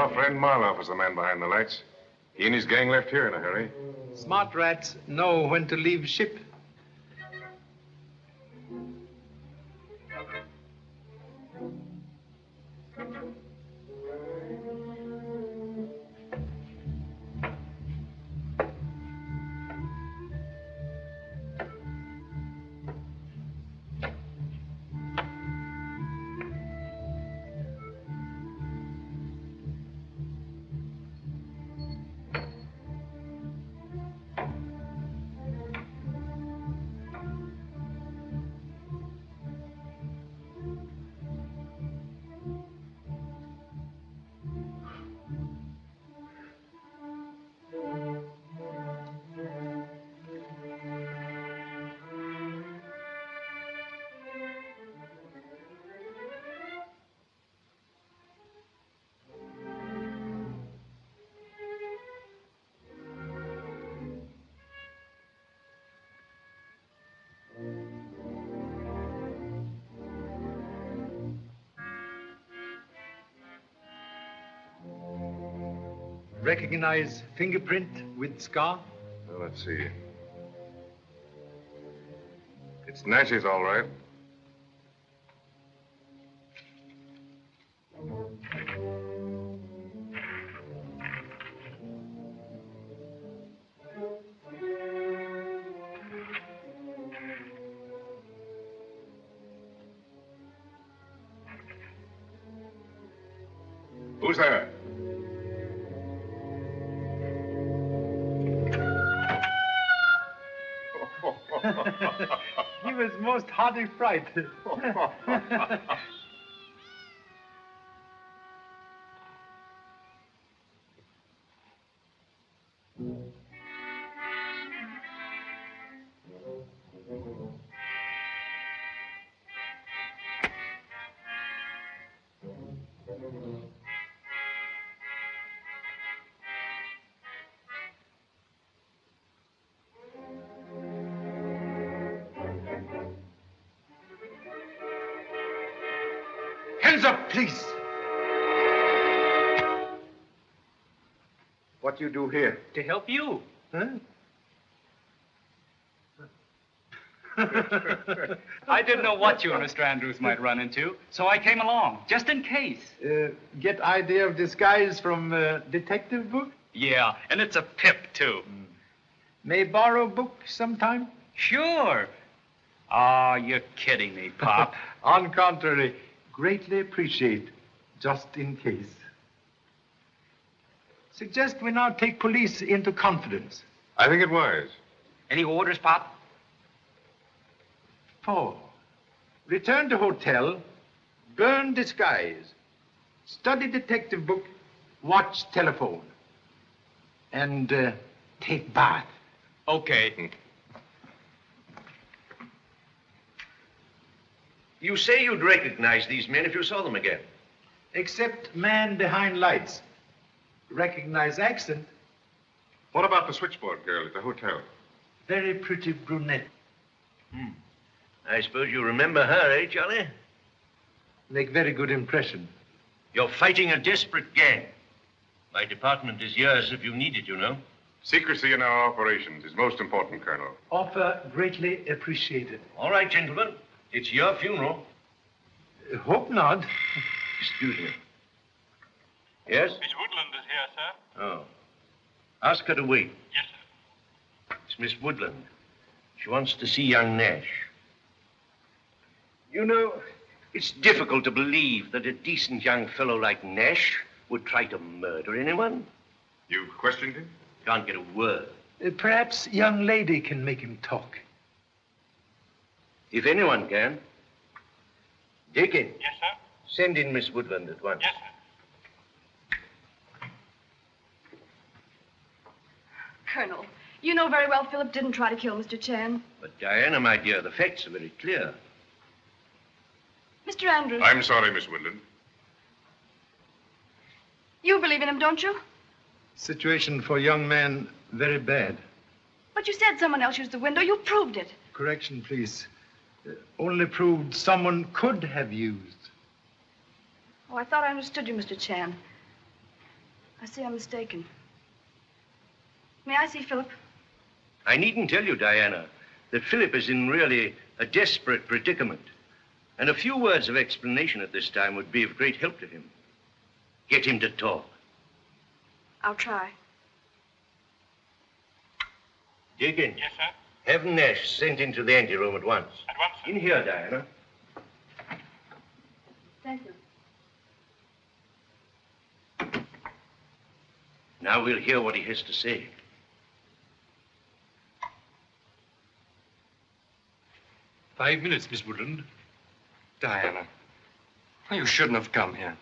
our friend Marloff is the man behind the lights. He and his gang left here in a hurry. Smart rats know when to leave ship. Recognize fingerprint with scar? Well, let's see. It's Nash's, all right. Who's there? He was most hearty fright. Hands up, please! What you do here? To help you. Huh? I didn't know what you and Mr. Andrews might run into, so I came along, just in case. Get idea of disguise from detective book? Yeah, and it's a pip, too. May borrow book sometime? Sure. Ah, you're kidding me, Pop. On contrary, greatly appreciate, just in case. Suggest we now take police into confidence. I think it wise. Any orders, Pop? 4. Return to hotel, burn disguise, study detective book, watch telephone, and take bath. Okay. You say you'd recognize these men if you saw them again. Except man behind lights. Recognize accent. What about the switchboard girl at the hotel? Very pretty brunette. I suppose you remember her, eh, Charlie? Make very good impression. You're fighting a desperate gang. My department is yours if you need it, you know. Secrecy in our operations is most important, Colonel. Offer greatly appreciated. All right, gentlemen. It's your funeral. Hope not. Excuse me. Yes? Miss Woodland is here, sir. Oh. Ask her to wait. Yes, sir. It's Miss Woodland. She wants to see young Nash. You know, it's difficult to believe that a decent young fellow like Nash would try to murder anyone. You've questioned him? Can't get a word. Perhaps young lady can make him talk. If anyone can. Deacon. Yes, sir. Send in Miss Woodland at once. Yes, sir. Colonel, you know very well Philip didn't try to kill Mr. Chan. But Diana, my dear, the facts are very clear. Mr. Andrews. I'm sorry, Miss Woodland. You believe in him, don't you? Situation for young man very bad. But you said someone else used the window. You proved it. Correction, please. Only proved someone could have used. Oh, I thought I understood you, Mr. Chan. I see I'm mistaken. May I see Philip? I needn't tell you, Diana, that Philip is in really a desperate predicament. And a few words of explanation at this time would be of great help to him. Get him to talk. I'll try. Deacon. Yes, sir? Have Nash sent into the anteroom at once. At once, sir. In here, Diana. Thank you. Now we'll hear what he has to say. "5 minutes, Miss Woodland." Diana, you shouldn't have come here.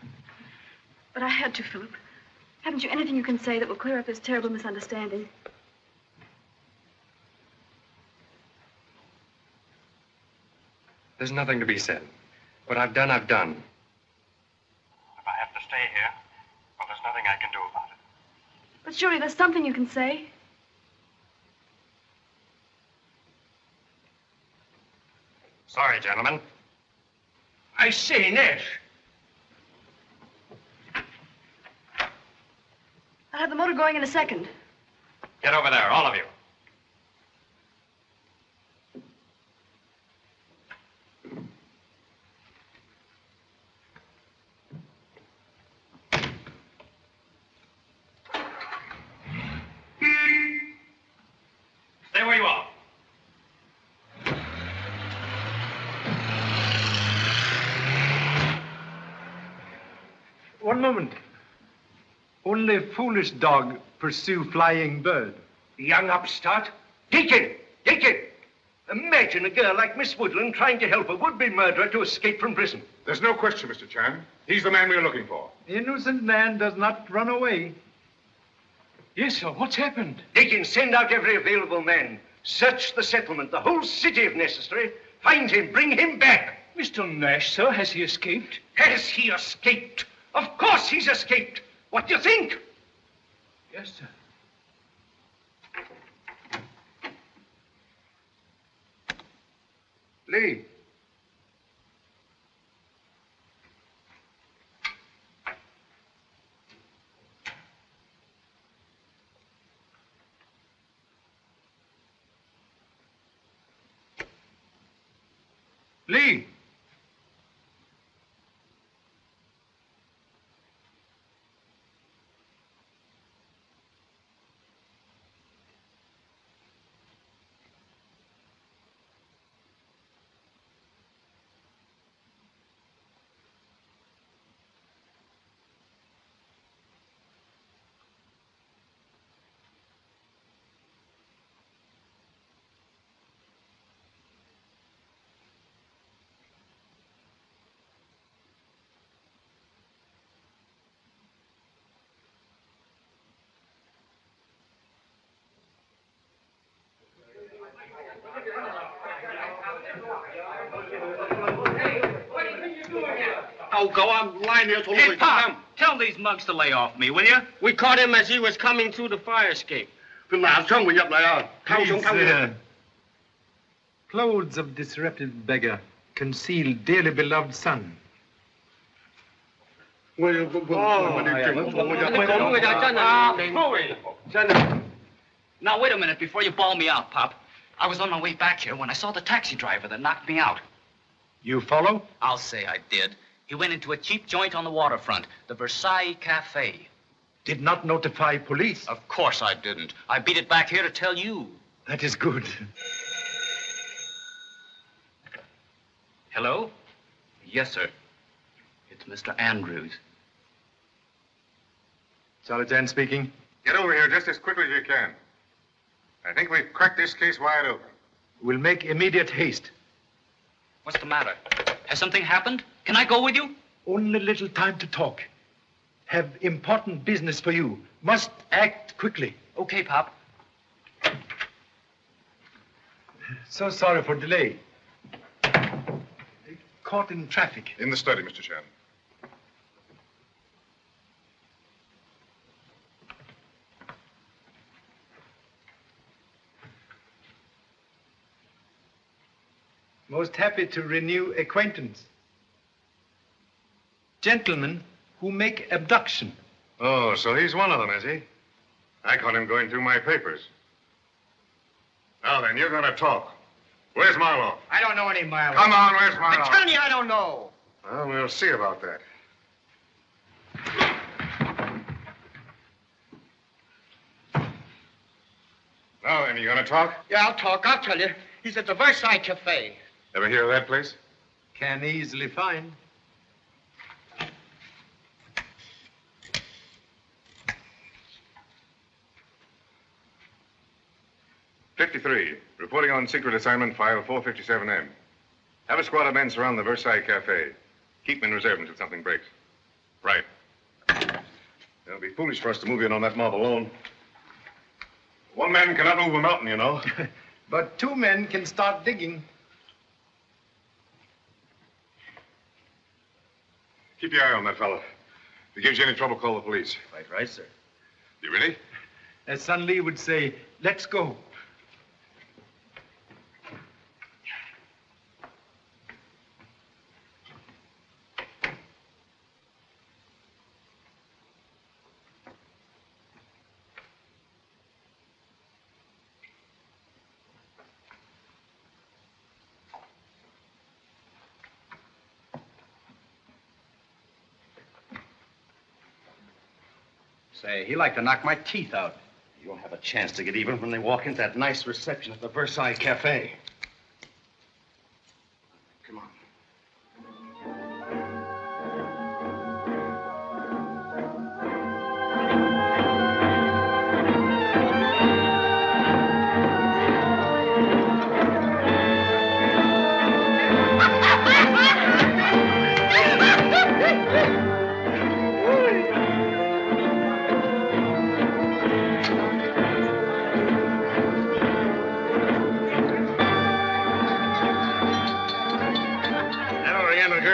But I had to, Philip. Haven't you anything you can say that will clear up this terrible misunderstanding? There's nothing to be said. What I've done, I've done. If I have to stay here, well, there's nothing I can do about it. But surely there's something you can say. Sorry, gentlemen. I say, Nash. I'll have the motor going in a second. Get over there, all of you. Stay where you are. One moment. Only foolish dog pursue flying bird. Young upstart. Deacon! Deacon! Imagine a girl like Miss Woodland trying to help a would-be murderer to escape from prison. There's no question, Mr. Chan. He's the man we're looking for. Innocent man does not run away. Yes, sir. What's happened? Deacon, send out every available man. Search the settlement, the whole city if necessary. Find him, bring him back. Mr. Nash, sir, has he escaped? Has he escaped? Of course he's escaped. What do you think? Yes, sir. Lee. Lee. Oh, go on, line here till Hey, Pop, tell these mugs to lay off me, will you? We caught him as he was coming through the fire escape. These, clothes of disrepute beggar conceal dearly beloved son. Now, wait a minute before you bawl me out, Pop. I was on my way back here when I saw the taxi driver that knocked me out. You follow? I'll say I did. He went into a cheap joint on the waterfront, the Versailles Cafe. Did not notify police? Of course I didn't. I beat it back here to tell you. That is good. Hello? Yes, sir. It's Mr. Andrews. Charle Chan speaking. Get over here just as quickly as you can. I think we've cracked this case wide open. We'll make immediate haste. What's the matter? Has something happened? Can I go with you? Only little time to talk. Have important business for you. Must act quickly. Okay, Pop. So sorry for delay. Caught in traffic. In the study, Mr. Chan. Most happy to renew acquaintance. Gentlemen who make abduction Oh, so he's one of them, is he? I caught him going through my papers. Now then, you're gonna talk. Where's Marlowe? I don't know any Marlowe. Come on, where's Marlowe? I'm telling you, I don't know. Well, we'll see about that. Now then, you gonna talk? Yeah, I'll talk. I'll tell you. He's at the Versailles Cafe. Ever hear of that place? Can easily find. '53, reporting on secret assignment, file 457M. Have a squad of men surround the Versailles Cafe. Keep them in reserve until something breaks. Right. It'll be foolish for us to move in on that mob alone. One man cannot move a mountain, you know. But 2 men can start digging. Keep your eye on that fellow. If he gives you any trouble, call the police. Quite right, sir. You ready? As Sun Lee would say, let's go. Say, he like to knock my teeth out. You won't have a chance to get even when they walk into that nice reception at the Versailles Cafe. Come on.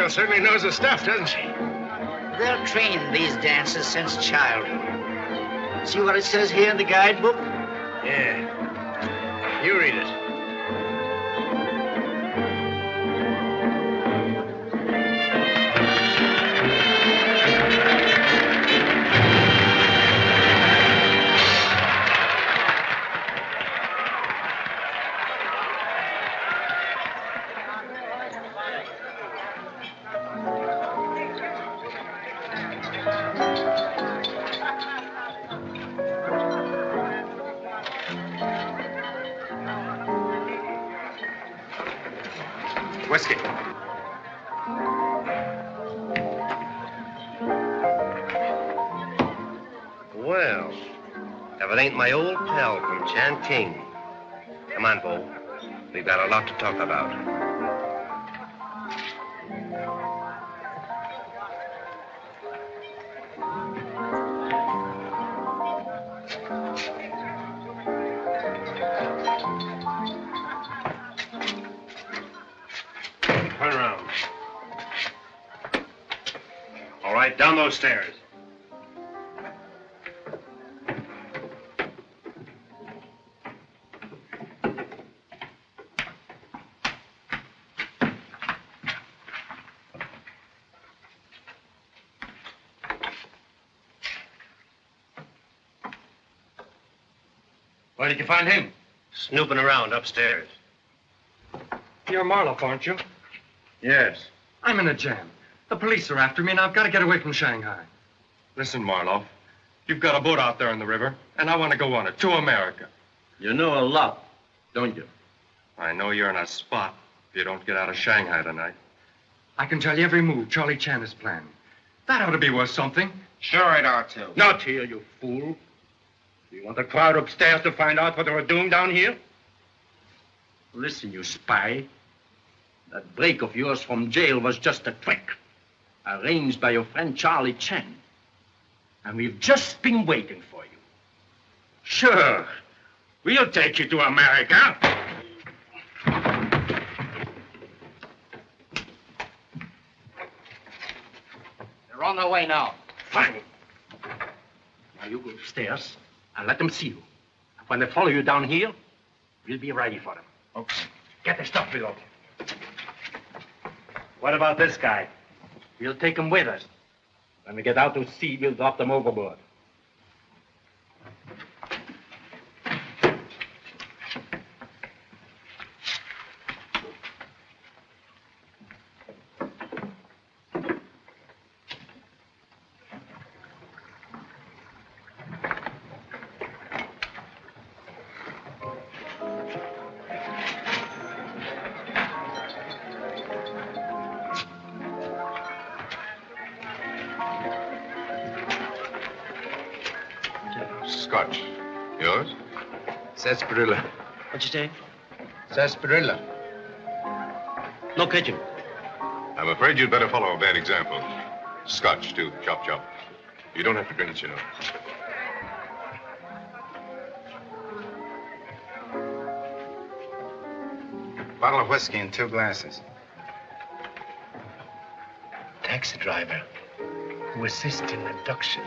Certainly knows her stuff, doesn't she? They're trained these dancers since childhood. See what it says here in the guidebook? Yeah. You read it. Whiskey. Well, if it ain't my old pal from Chan King. Come on, Bo. We've got a lot to talk about. Turn around. All right, down those stairs. Where did you find him? Snooping around upstairs. You're Marlowe, aren't you? Yes. I'm in a jam. The police are after me, and I've got to get away from Shanghai. Listen, Marlowe. You've got a boat out there in the river, and I want to go on it to America. You know a lot, don't you? I know you're in a spot if you don't get out of Shanghai tonight. I can tell you every move Charle Chan has planned. That ought to be worth something. Sure it ought to. Not here, you fool. You want the crowd upstairs to find out what they were doing down here? Listen, you spy. That break of yours from jail was just a trick, arranged by your friend Charle Chan. And we've just been waiting for you. Sure, we'll take you to America. They're on their way now. Fine. Now you go upstairs and let them see you. And when they follow you down here, we'll be ready for them. Okay. Get the stuff below. What about this guy? We'll take him with us. When we get out to sea, we'll drop them overboard. Scotch. Yours? Sarsaparilla. What'd you say? Sarsaparilla. No kitchen. I'm afraid you'd better follow a bad example. Scotch, too. Chop, chop. You don't have to drink it, you know. Bottle of whiskey and 2 glasses. Taxi driver who assists in abduction.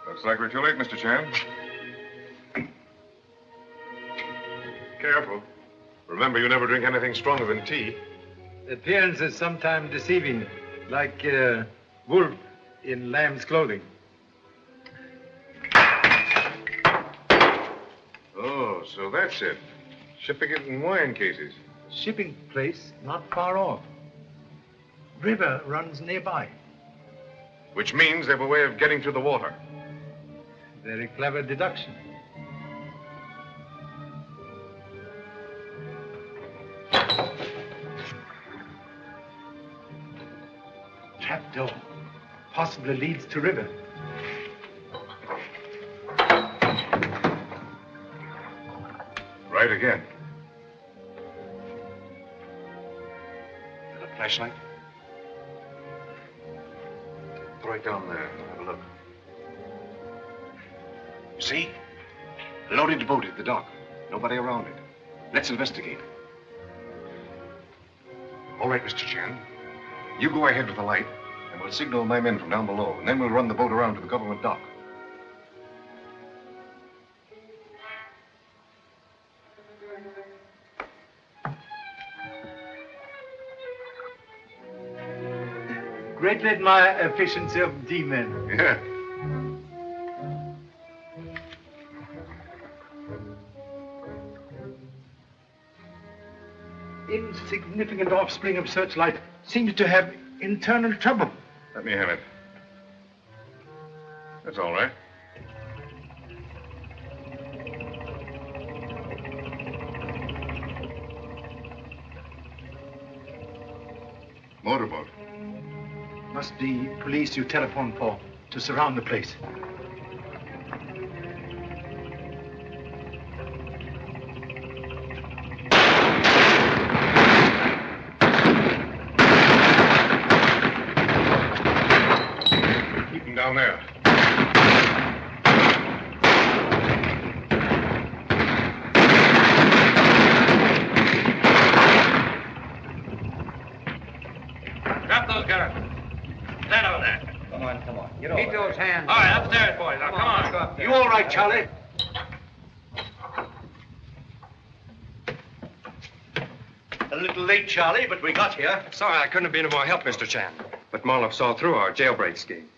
Looks like we're too late, Mr. Chan. Careful. Remember, you never drink anything stronger than tea. Appearance is sometimes deceiving, like wolf in lamb's clothing. Oh, so that's it. Shipping it in wine cases. Shipping place not far off. River runs nearby. Which means they have a way of getting to the water. Very clever deduction. Trapdoor. Possibly leads to river. Right again. And a flashlight? Throw it down there. Have a look. You see? Loaded boat at the dock. Nobody around it. Let's investigate. All right, Mr. Chan. You go ahead with the light, and we'll signal my men from down below, and then we'll run the boat around to the government dock. Greatly admire efficiency of D-men. Yeah. Insignificant offspring of searchlight seems to have internal trouble. Let me have it. That's all right. Motorboat. Must be police you telephone for to surround the place. Down there. Drop those guns. Stand over there. Come on, come on. Get Keep those hands. All right, upstairs, boys. Now, come on. Let's go up there. You all right, Charlie? A little late, Charlie, but we got here. Sorry I couldn't have been of more help, Mr. Chan. But Marlowe saw through our jailbreak scheme.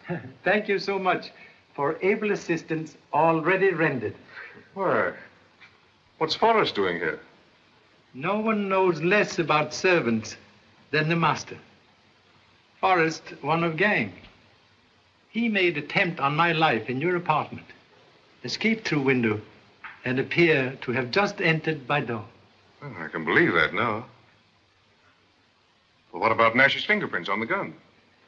Thank you so much for able assistance already rendered. Why? What's Forrest doing here? No one knows less about servants than the master. Forrest, one of gang. He made attempt on my life in your apartment, escaped through window, and appear to have just entered by door. Well, I can believe that now. Well, what about Nash's fingerprints on the gun?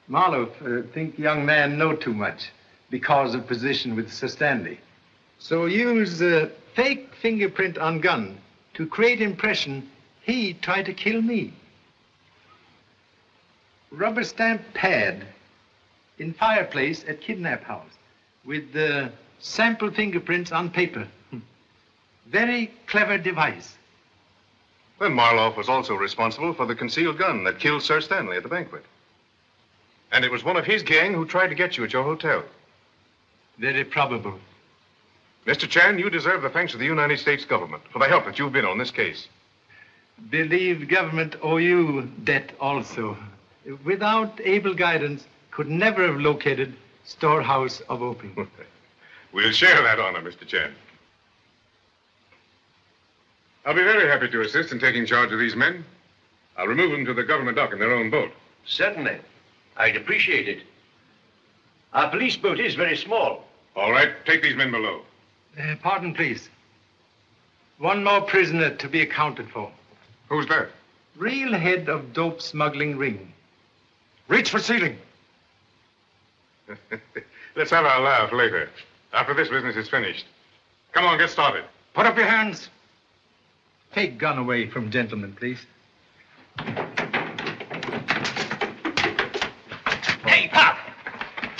Marlowe, think young man know too much because of position with Sir Stanley. So use fake fingerprint on gun to create impression he tried to kill me. Rubber stamp pad in fireplace at kidnap house with the sample fingerprints on paper. Very clever device. Then Marlowe was also responsible for the concealed gun that killed Sir Stanley at the banquet. And it was one of his gang who tried to get you at your hotel. Very probable. Mr. Chan, you deserve the thanks of the United States government for the help that you've been on this case. Believe government owe you debt also. Without able guidance, could never have located storehouse of opium. We'll share that honor, Mr. Chan. I'll be very happy to assist in taking charge of these men. I'll remove them to the government dock in their own boat. Certainly. I'd appreciate it. Our police boat is very small. All right, take these men below. Pardon, please. One more prisoner to be accounted for. Who's that? Real head of dope smuggling ring. Reach for ceiling. Let's have our laugh later, after this business is finished. Come on, get started. Put up your hands. Take gun away from gentlemen, please. Hey, Pop!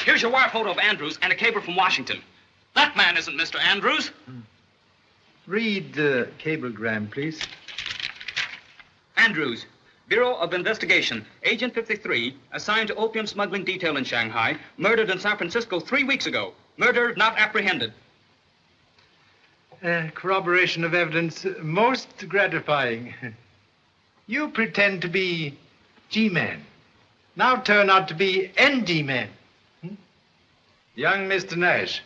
Here's your wire photo of Andrews and a cable from Washington. That man isn't Mr. Andrews. Read the cablegram, please. Andrews, Bureau of Investigation, Agent 53, assigned to opium smuggling detail in Shanghai, murdered in San Francisco 3 weeks ago. Murder not apprehended. Corroboration of evidence most gratifying. You pretend to be G-Man. Now turn out to be ND-Man. Young Mr. Nash,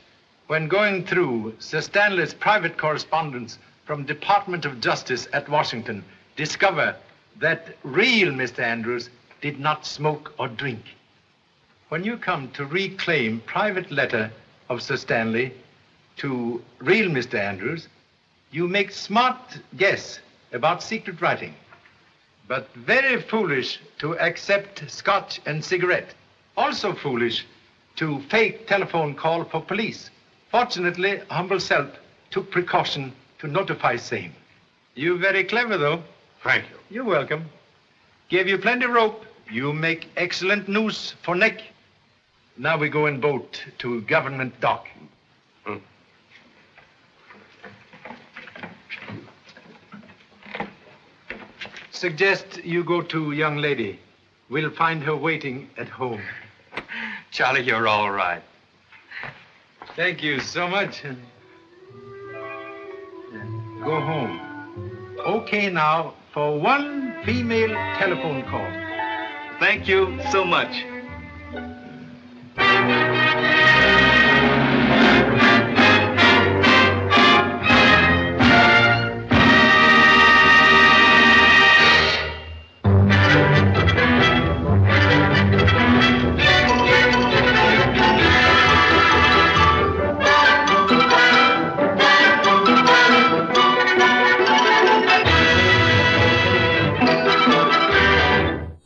when going through Sir Stanley's private correspondence from Department of Justice at Washington, discover that real Mr. Andrews did not smoke or drink. When you come to reclaim private letter of Sir Stanley to real Mr. Andrews, you make smart guess about secret writing, but very foolish to accept scotch and cigarette. Also foolish to fake telephone call for police. Fortunately, humble self took precaution to notify same. You very clever, though. Thank you. You're welcome. Gave you plenty rope. You make excellent noose for neck. Now we go in boat to government dock. Suggest you go to young lady. We'll find her waiting at home. Charlie, you're all right. Thank you so much. Go home. Okay now for one female telephone call. Thank you so much.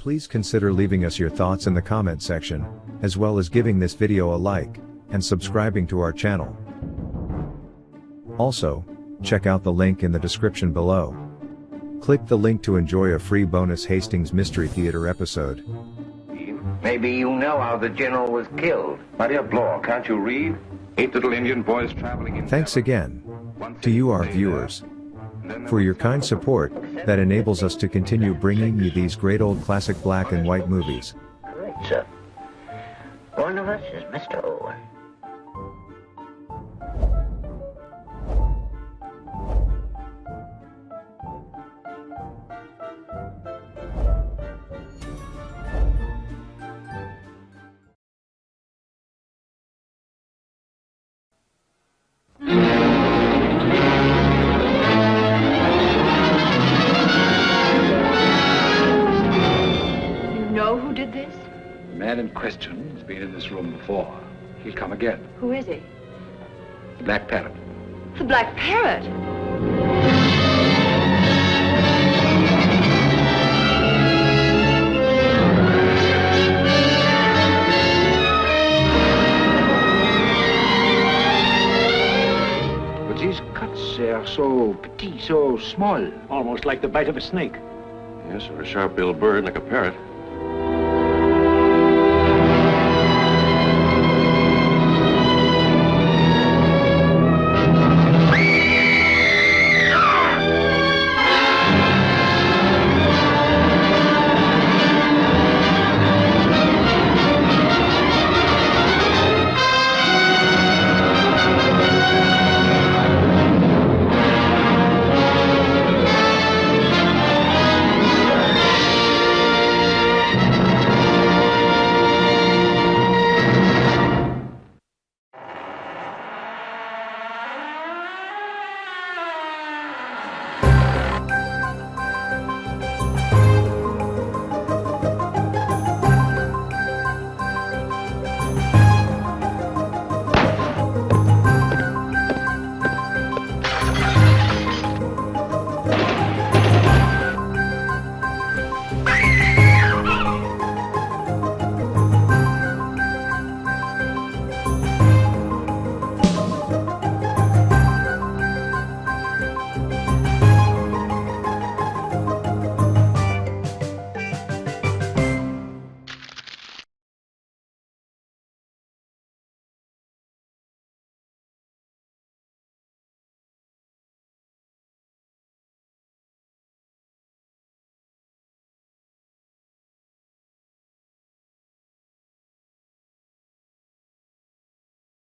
Please consider leaving us your thoughts in the comment section, as well as giving this video a like, and subscribing to our channel. Also, check out the link in the description below. Click the link to enjoy a free bonus Hastings Mystery Theater episode. Maybe you know how the general was killed. My dear Blore, can't you read? 8 little Indian boys traveling in... Thanks again to you, our viewers, for your kind support that enables us to continue bringing you these great old classic black and white movies. Correct, sir. One of us is Mr. Owen. You know who did this? The man in question has been in this room before. He'll come again. Who is he? The Black Parrot. The Black Parrot? But these cuts are so petite, so small. Almost like the bite of a snake. Yes, or a sharp-billed bird like a parrot.